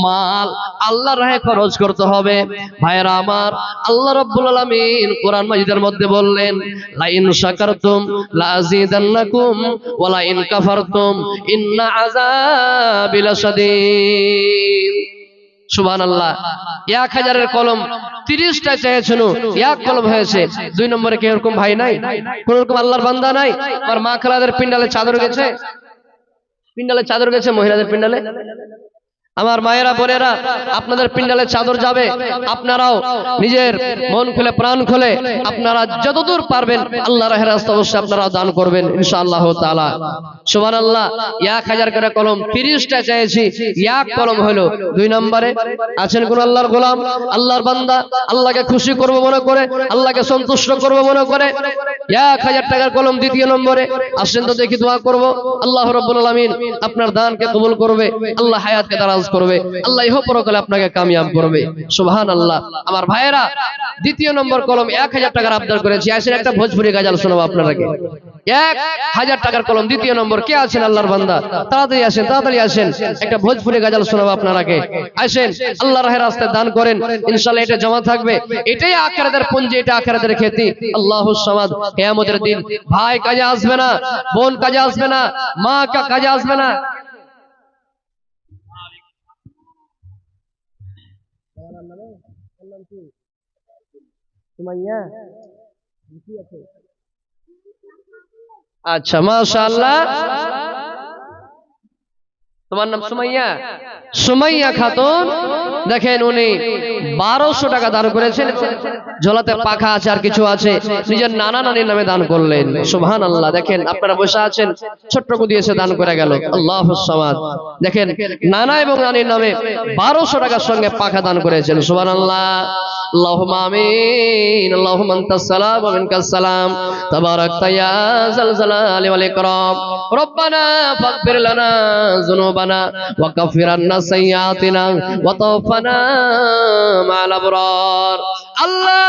মাল আল্লাহর রাহে খরচ করতে হবে। ভাইরা আমার, আল্লাহ রাব্বুল আলামিন কোরআন মাজিদের মধ্যে বললেন লা ইন শাকারতুম লা আযীদান্নাকুম ওয়া লা ইন কাফারতুম ইন্না আযাবি লাশাদীদ। সুবহানাল্লাহ। 1000-এর কলম 30টা চেয়েছিল, এক কলম হয়েছে। 2 নম্বরে কি এরকম ভাই নাই? কোন রকম আল্লাহর বান্দা নাই? আর মা খালাদের পিন্ডালে চাদর গেছে, পিন্ডালে চাদর গেছে, মহিলাদের পিন্ডালে। আমার মায়েরা বোনেরা, আপনাদের পিন্ডালে চাদর যাবে, আপনারাও নিজের মন খুলে প্রাণ খুলে আপনারা যতদূর পারবেন আল্লাহর রাস্তায় অবশ্যই আপনারাও দান করবেন ইনশাআল্লাহ তাআলা। সুবহানাল্লাহ। 1000 করে কলম 30টা চেয়েছি, এক কলম হলো। 2 নম্বরে আছেন কোন আল্লাহর গোলাম, আল্লাহর বান্দা, আল্লাহকে খুশি করব মনে করে, আল্লাহকে সন্তুষ্ট করব মনে করে 1000 টাকার কলম 2 নম্বরে। আসেন তো দেখি, দোয়া করব আল্লাহ রাব্বুল আলামিন আপনার দানকে কবুল করবে, আল্লাহ হায়াতকে দারাজ করবে, আল্লাহ ইহ পরকালে আপনাকে কামিয়াব করবে। সুবহানাল্লাহ। আমার ভাইয়েরা, 2 নম্বর কলম 1000 টাকার আবদার করেছি। আসেন একটা ভোজপুরি গজল শোনাবো আপনাদেরকে। 1000 টাকার কলম 2 নম্বর। কে আছেন আল্লাহর বান্দা? তাড়াতাড়ি আসেন, তাড়াতাড়ি আসেন, একটা ভোজপুরি গজল শোনাবো আপনাদেরকে। আসেন, আল্লাহর রাস্তায় দান করেন, ইনশাআল্লাহ এটা জমা থাকবে। এটাই আখিরাতের পুঁজি, এটা আখিরাতের খেতি। আল্লাহুস সামাদ। কিয়ামতের দিন ভাই কাজে আসবে না, বোন কাজে আসবে না, মা কাজে আসবে না। আচ্ছা, মাশাআল্লাহ। তোমার নাম সুমাইয়া? সুমাইয়া খাতুন। দেখেন, উনি 1200 টাকা দান করেছেন। ঝোলাতে পাখা আছে আর কিছু আছে, নিজের নানা নানির নামে দান করলেন। সুবহানাল্লাহ। দেখেন, আপনারা বসে আছেন, ছোট্টকু দিয়েছে, দান করে গেল। আল্লাহুস সামাদ। দেখেন, নানা এবং নানির নামে 1200 টাকার সঙ্গে পাখা দান করেছেন। সুবহানাল্লাহ। আল্লাহুম্মা আমিন। আল্লাহুম্মা আনতাস সালাম ওয়া মিনকাস সালাম, তাবারাকতা ইয়া যাল জালালি ওয়াল ইকরাম। রব্বানা ফাগফির লানা যুনুবানা ওয়া কাফির আন্না সাইয়্যাতিনা ওয়া তাওফানা মা'আল আবরার। আল্লাহ,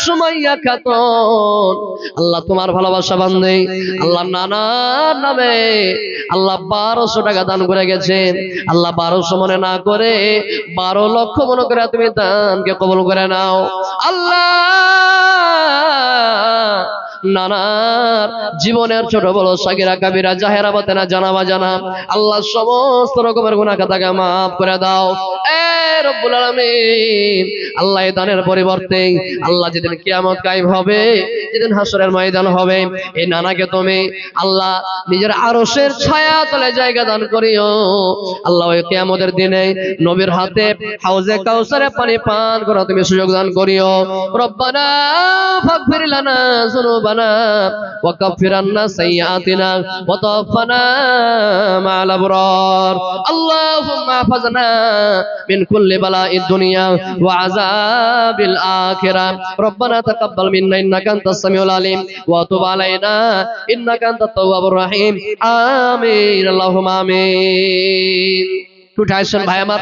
সুমাইয়া খাতুন, আল্লাহ তোমার ভালোবাসা বান্দে, আল্লাহ নানার নামে আল্লাহ 1200 টাকা দান করে গেছেন। আল্লাহ 1200 মনে না করে 12 লক্ষ মনে করে তুমি দানকে কবুল করে নাও। আল্লাহ, নানার জীবনের ছোট বড় সাগিরা কাবিরা জাহেরা বাতেনা জানা বাজানা আল্লাহ সমস্ত রকমের গুনাহ খাতাকে মাফ করে দাও। এ রব্বুল আলামিন আল্লাহ এই দানের পরিবর্তে আল্লাহ যেদিন কিয়ামত কায়েম হবে, যেদিন হাসরের ময়দান হবে, এই নানাকে তুমি আল্লাহ নিজের আরশের ছায়া তলে জায়গা দান করিও। আল্লাহ ওই কিয়ামতের দিনে নবীর হাতে হাউজে কাউসারে পানি পান করা তুমি সুযোগ দান করিও। রব্বানা ফাগফির লানা যুনুবানা ওয়া কাফির আন্না সাইয়্যাতিনা ওয়া তাওফানা মা'আল আবরার। আল্লাহুম্মা হাফিজনা মিন কুল্লি বালাইদ দুনিয়া ওয়া আযাবিল আখিরাহ। রব্বানা তাকাব্বাল মিন্না ইন্নাকা আনতাস সামিউল আলিম ওয়া তুব আলাইনা ইন্নাকা আনতাত তাওয়াবুর রহিম। আমিন আল্লাহুম্মা আমিন। একটু আসেন ভাই আমার,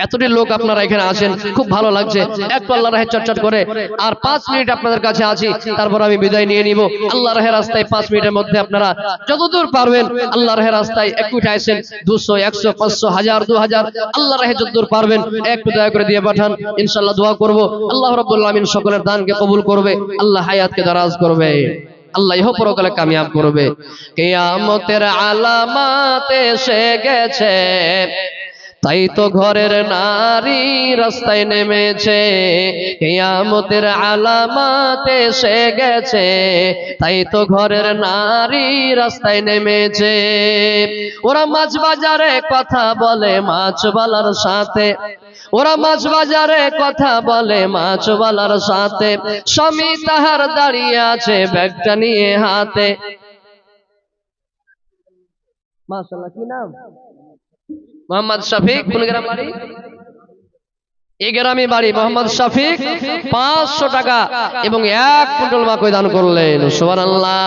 এতটি লোক আপনারা এখানে আছেন, খুব ভালো লাগছে। একটু আল্লাহ রাহে চটচট করে আর 5 মিনিট আপনাদের কাছে আছি, তারপর আমি বিদায় নিয়ে নিব। আল্লাহ রাহের রাস্তায় 5 মিনিটের মধ্যে আপনারা যতদূর পারবেন আল্লাহ রাহের রাস্তায় একটু আসেন। 200 100 500 1000 2000 আল্লাহ রাহে যতদূর পারবেন একটু দয়া করে দিয়ে পাঠান। ইনশাআল্লাহ দোয়া করব আল্লাহ রাব্বুল আলামিন সকলের দানকে কবুল করবে, আল্লাহ হায়াতকে দারাজ করবে, আল্লাহ ইহ পরকালে কামিয়াব করবে। কিয়ামতের আলামত এসে গেছে, তাই তো ঘরের নারী রাস্তায় নেমেছে। কিয়ামতের আলামত এসে গেছে, তাই তো ঘরের নারী রাস্তায় নেমেছে। ওরা মাছ বাজারে কথা বলে মাছওয়ালার সাথে, ওরা মাছ বাজারে কথা বলে মাছওয়ালার সাথে, স্বামী তাহার দাঁড়িয়ে আছে ব্যাগটা নিয়ে হাতে। মাশাআল্লাহ, কি নাম? মোহাম্মদ শফিক। কোন গ্রাম বাড়ি? এই গ্রামে বাড়ি। মোহাম্মদ শফিক 500 টাকা এবং 1 কুইন্টাল মাকৈ দান করলেন। সুবহানাল্লাহ,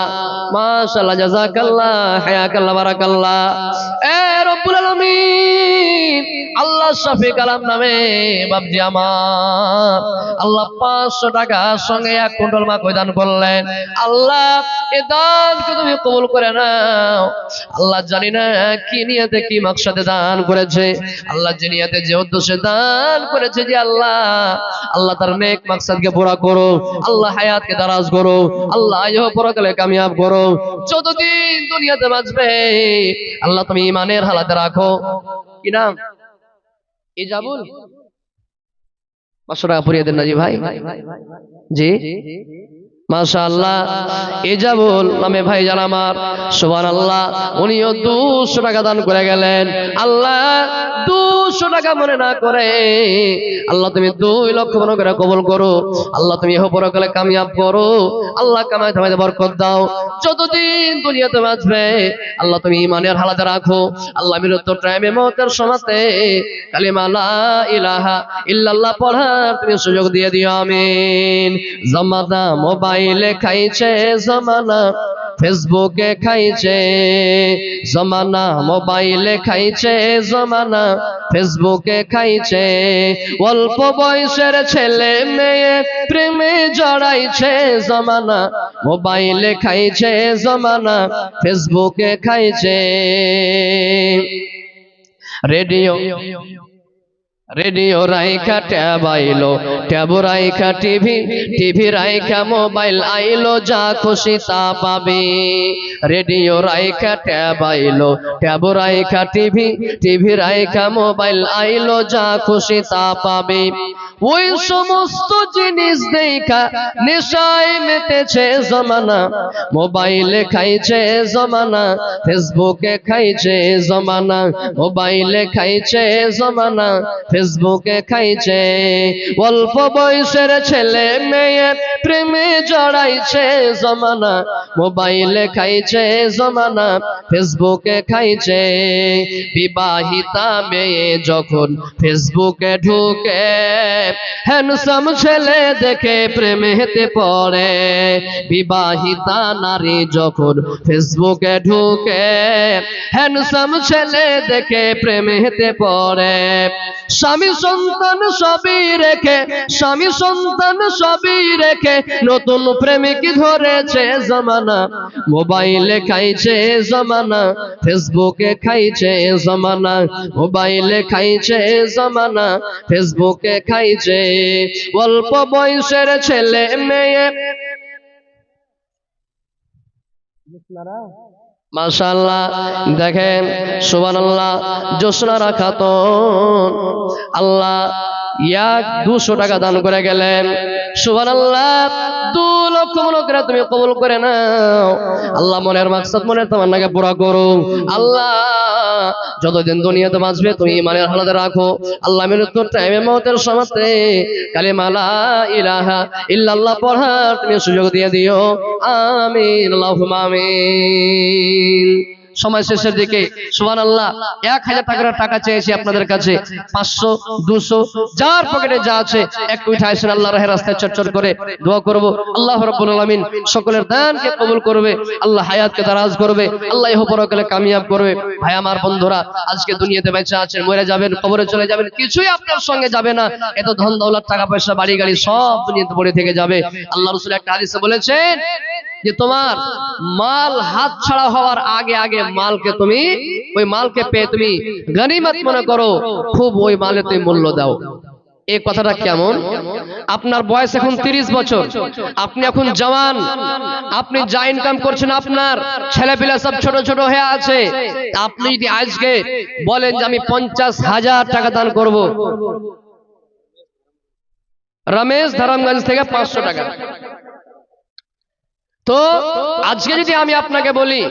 মাশাআল্লাহ, জাযাকাল্লাহ, হায়াকাল্লাহ, বারাকাল্লাহ। এ রব্বুল আলামিন, আল্লাহ শফিক আলম নামে বাপজি আমার আল্লাহ 500 টাকা সঙ্গে 1 কুইন্টাল মাকৈ দান করলেন। আল্লাহ এ দানকে তুমি কবুল করে নাও। আল্লাহ জানি না কি নিয়তে কি মাকসাদে দান করেছে, আল্লাহ যে নিয়তে যে উদ্দেশ্যে দান করেছে, যে আল্লাহ আল্লাহ তার নেক মাকসাদকে পুরা করো, আল্লাহ হায়াতকে দারাজ করো, আল্লাহ ইহ পরকালে কামিয়াব করো। যতদিন দুনিয়াতে বাঁচবে আল্লাহ তুমি ঈমানের হালাতে রাখো। কি নাম? ইজাবুল। 500 টাকা পরিয়ে দেন না জি ভাই। জি মাশাআল্লাহ, ইজাবুল নামে ভাই জান আমার, সুবহানাল্লাহ, উনিও 200 টাকা দান করে গেলেন। আল্লাহ 200 টাকা মনে না করে আল্লাহ তুমি 2 লক্ষ মনে করে কবুল করো, আল্লাহ তুমি ইহ পরকালে কামিয়াব করো, আল্লাহ কামাই থামাইতে বরকত দাও। যতদিন দুনিয়াতে বাঁচবে আল্লাহ তুমি ঈমানের হালাতে রাখো। আল্লাহ মৃত্যুর টাইমে মওতের সময়তে কালিমা লা ইলাহা ইল্লাল্লাহ পড়ার তুমি সুযোগ দিয়ে দিও। আমিন। জামানা মোবাইলে খাইছে, জামানা ফেসবুকে খাইছে, জামানা মোবাইলে খাইছে, জামানা ফেসবুকে খাইছে। অল্প বয়সের ছেলে মেয়ে প্রেমে জড়াইছে, জামানা মোবাইলে খাইছে, জামানা ফেসবুকে খাইছে। রেডিও রেডিও রাইখা ট্যাব আইলো, ট্যাব রাইখা টিভি, টিভি রাইখা মোবাইল আইলো, যা খুশি তা পাবি। রেডিও রাইখা ট্যাব আইলো, ট্যাব রাইখা টিভি, টিভি রাইখা মোবাইল আইলো, যা খুশি তা পাবি। ওই সমস্ত জিনিস দেখা নেশায় মেতেছে জমানা, মোবাইলে খাইছে জমানা, ফেসবুকে খাইছে জমানা, মোবাইলে খাইছে জমানা, ফেসবুকে খাইছে। অল্প বয়সের ছেলে মেয়ে প্রেমে জড়াইছে জমানা, মোবাইলে খাইছে জমানা, ফেসবুকে খাইছে। বিবাহিতা মেয়ে যখন ফেসবুকে ঢুকে, হ্যান্ডসাম ছেলে দেখে প্রেমেতে পড়ে। বিবাহিতা নারী যখন ফেসবুকে ঢুকে, হ্যান্ডসাম ছেলে দেখে প্রেমেতে পড়ে। স্বামী সন্তান সবই রেখে, স্বামী সন্তান সবই রেখে নতুন প্রেমিক ধরেছে জমানা, মোবাইলে খাইছে জমানা, ফেসবুকে খাইছে জমানা, মোবাইলে খাইছে জমানা, ফেসবুকে খাইছে। অল্প বয়সের ছেলে মেয়ে মাশাআল্লাহ, দেখেন সুবহানাল্লাহ, জোসনারা খাতুন আল্লাহ 200 টাকা দান করে গেলেন। সুবহানাল্লাহ, 2 লক্ষ মনে করে তুমি কবুল করে নাও। আল্লাহ মনের মাকসাদ, মনের তামান্নাকে পুরা করো। আল্লাহ যতদিন দুনিয়াতে বাঁচবে তুমি ইমানের হালাতে রাখো। আল্লাহ মৃত্যুর টাইমে, মওতের সময়তে কালিমা লা ইলাহা ইল্লাল্লাহ পড়ার তুমি সুযোগ দিয়ে দিও। আমিন, আল্লাহুম্মা আমিন। সময় শেষের দিকে সুবহানাল্লাহ 1000 টাকা চেয়েছি আপনাদের কাছে। 500, 200 যার পকেটে যা আছে একটু উঠাইছেন, আল্লাহর রাস্তায় চটচট করে দোয়া করব। আল্লাহ রাব্বুল আলামিন সকলের দানকে কবুল করবে, আল্লাহ হায়াতকে দারাজ করবে, আল্লাহ ইহ পরকালে কামিয়াব করবে। ভাই আমার বন্ধুরা, আজকে দুনিয়াতে বেঁচে আছেন, মরে যাবেন, কবরে চলে যাবেন, কিছুই আপনার সঙ্গে যাবে না। এত ধন দৌলত, টাকা পয়সা, বাড়ি গাড়ি সব দুনিয়াতে পড়ে থেকে যাবে। আল্লাহ রাসূল একটা হাদিসে বলেছেন যে তোমার মাল হাত ছাড়া হওয়ার আগে আগে মালকে তুমি, ওই মালকে পেয়ে তুমি গনিমত মনে করো, খুব ওই মালে তুমি মূল্য দাও। এই কথাটা কেমন? আপনার বয়স এখন 30 বছর, আপনি এখন জওয়ান, আপনি যা ইনকাম করছেন, আপনার ছেলেপিলা সব ছোট ছোট হয়ে আছে। আপনি যদি আজকে বলেন যে আমি 50,000 টাকা দান করব, রমেশ ধরমগঞ্জ থেকে 500 টাকা, তো আজকে যদি আমি আপনাকে বলি,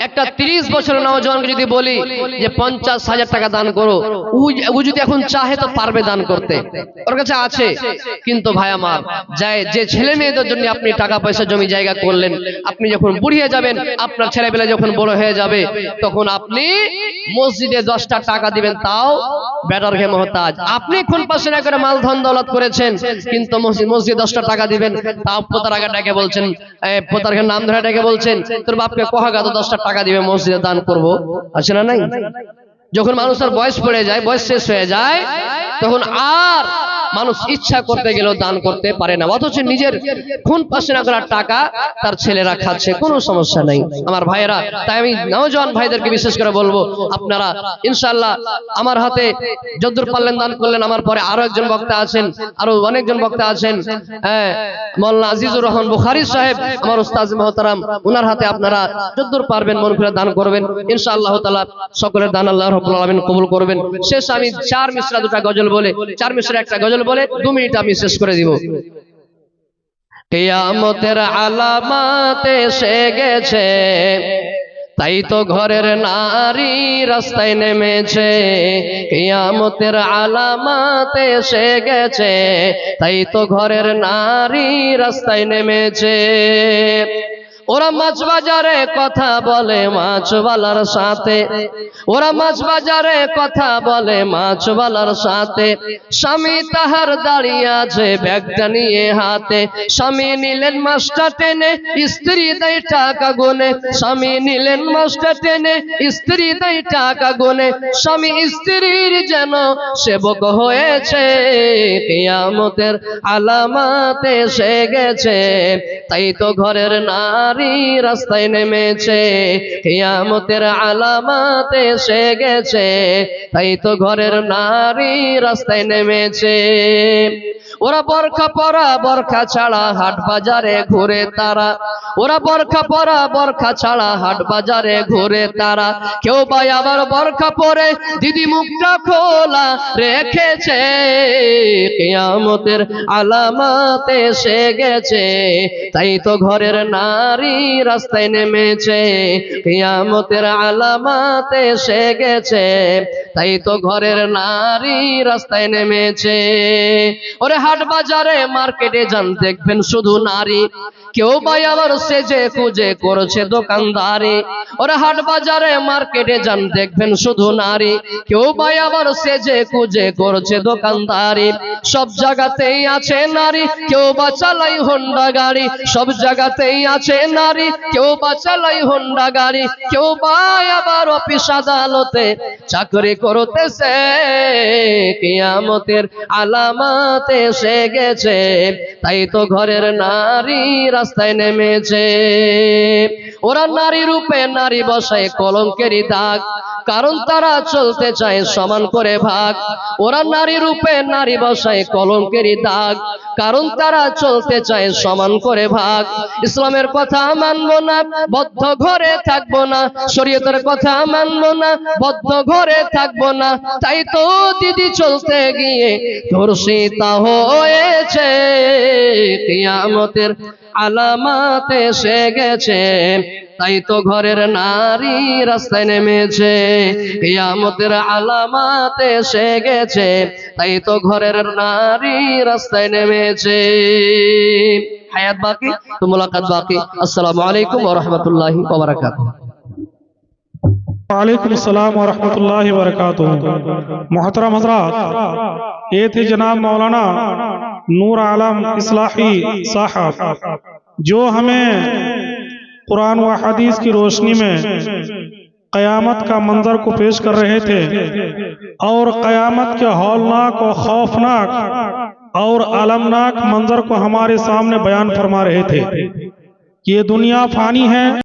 একটা 30 বছরের নওজওয়ানকে যদি বলি যে 50,000 টাকা দান করো, ও যদি এখন চাহে তো পারবে দান করতে, ওর কাছে আছে। কিন্তু ভাই আমার, যে ছেলে মেয়েদের জন্য আপনি টাকা পয়সা জমি জায়গা করলেন, আপনি যখন বুড়িয়ে যাবেন, আপনার ছেলেবেলা যখন বড় হয়ে যাবে, তখন আপনি মসজিদে 10টা টাকা দিবেন, তাও বেটার ঘে মহতাজ। আপনি খুন পাশে না করে মাল ধন দৌলত করেছেন, কিন্তু মসজিদে 10টা টাকা দিবেন, তাও পোতার আগে ডাকে বলছেন, পোতার নাম ধরে ডেকে বলছেন তোর বাপকে কহাগা তো 10টা টাকা দিবে, মসজিদে দান করব। আছে না নাই? যখন মানুষের বয়স পড়ে যায়, বয়স শেষ হয়ে যায়, তখন আর মানুষ ইচ্ছা করতে গেলেও দান করতে পারে না, অথচ নিজের খুন পাশে না করার টাকা তার ছেলেরা খাচ্ছে, কোনো সমস্যা নাই আমার ভাইয়েরা। তাই আমি নওজওয়ান ভাইদেরকে বিশেষ করে বলবো, আপনারা ইনশাআল্লাহ আমার হাতে যদ্দূর পারলেন দান করলেন। আমার পরে আরো একজন বক্তা আছেন, আরো অনেকজন বক্তা আছেন, মাওলানা আজিজুর রহমান বুখারী সাহেব, আমার উস্তাদ মুহতারাম, ওনার হাতে আপনারা যদ্দূর পারবেন মন করে দান করবেন। ইনশাআল্লাহ তাআলা সকলের দান আল্লাহ রাব্বুল আলামিন কবুল করবেন। শেষ আমি 4 মিসরা 2টা গজল বলে, 4 মিসরা একটা গজল বলে 2 মিনিট আমি শেষ করে দিব। কিয়ামতের আলামত এসে গেছে, তাই তো ঘরের নারী রাস্তায় নেমেছে। কিয়ামতের আলামত এসে গেছে, তাই তো ঘরের নারী রাস্তায় নেমেছে। ওরা মাছ বাজারে কথা বলে মাছওয়ালার সাথে, ওরা মাছ বাজারে কথা বলে মাছওয়ালার সাথে। স্বামী তাহার দাঁড়িয়ে আছে ব্যাগটা নিয়ে হাতে, স্বামী নিলেন মাছটা টেনে, স্ত্রী দেয় টাকা গুনে। স্বামী নিলেন মাছটা টেনে, স্ত্রী দেয় টাকা গুনে। স্বামী স্ত্রীর যেন সেবক হয়েছে। কিয়ামতের আলামত এসে গেছে, তাই তো ঘরের নারী রাস্তায় নেমেছে। কিয়ামতের আলামত এসে গেছে, তাই তো ঘরের নারী রাস্তায় নেমেছে। ওরা বরখা পরা বরখা ছাড়া হাট বাজারে ঘুরে তারা, ওরা বরখা পরা বরখা ছাড়া হাট বাজারে ঘুরে তারা। কেউ বা আবার বরখা পরে দিদি মুখটা খোলা রেখেছে। কিয়ামতের আলামত এসে গেছে, তাই তো ঘরের নারী রাস্তায় নেমেছে। কিয়ামতের আলামত এসে গেছে, তাই তো ঘরের নারী রাস্তায় নেমেছে। ওরে হাট বাজারে মার্কেটে যান দেখবেন শুধু নারী, কেউ বা আবার সেজে খুঁজে করছে দোকানদারি। ওরে হাট বাজারে মার্কেটে যান দেখবেন শুধু নারী, কেউ বা আবার সেজে খুঁজে করছে দোকানদারি। সব জায়গাতেই আছে নারী, কেউ বা চালাই হোন্ডা গাড়ি। সব জায়গাতেই আছে নারী, কেউ বা চালাই হোন্ডা গাড়ি। কেউ বা আবার অফিস আদালতে চাকরি করতেছে। কিয়ামতের আলামত এসে গেছে, তাই তো ঘরের নারী রাস্তায় নেমেছে। ওরা নারী রূপে নারী বসায় কলঙ্কেরই দাগ, কারণ তারা চলতে চায় সমান করে ভাগ। ওরা নারী রূপে নারী বসায় কলঙ্কেরই দাগ, কারণ তারা চলতে চায় সমান করে ভাগ। ইসলামের কথা মানবো না, বদ্ধ ঘরে থাকবো না, শরীয়তের কথা মানবো না, বদ্ধ ঘরে থাকবো না। তাই তো দিদি চলতে গিয়ে ধর্ষিতা হয়েছে, কিয়ামতের আলামত এসে গেছে। তাই তো ঘরের নারী রাস্তায় নেমেছে, কিয়ামতের আলামত এসে গেছে। তাই তো ঘরের নারী রাস্তায় নেমেছে। হায়াত বাকি তো মুলাকাত বাকি। আসসালামু আলাইকুম ওয়া রাহমাতুল্লাহি ওয়া বারাকাতুহু। वालेकुम अस्सलाम व रहमतुल्लाहि व बरकातुहू। मोहतरम हज़रात, ये थे जनाब मौलाना नूर आलम इस्लाही साहब, जो हमें कुरान व हदीस की रोशनी में क़यामत का मंजर को पेश कर रहे थे और क़यामत के हौलनाक और खौफनाक और अलमनाक मंजर को हमारे सामने बयान फरमा रहे थे। ये दुनिया फानी है।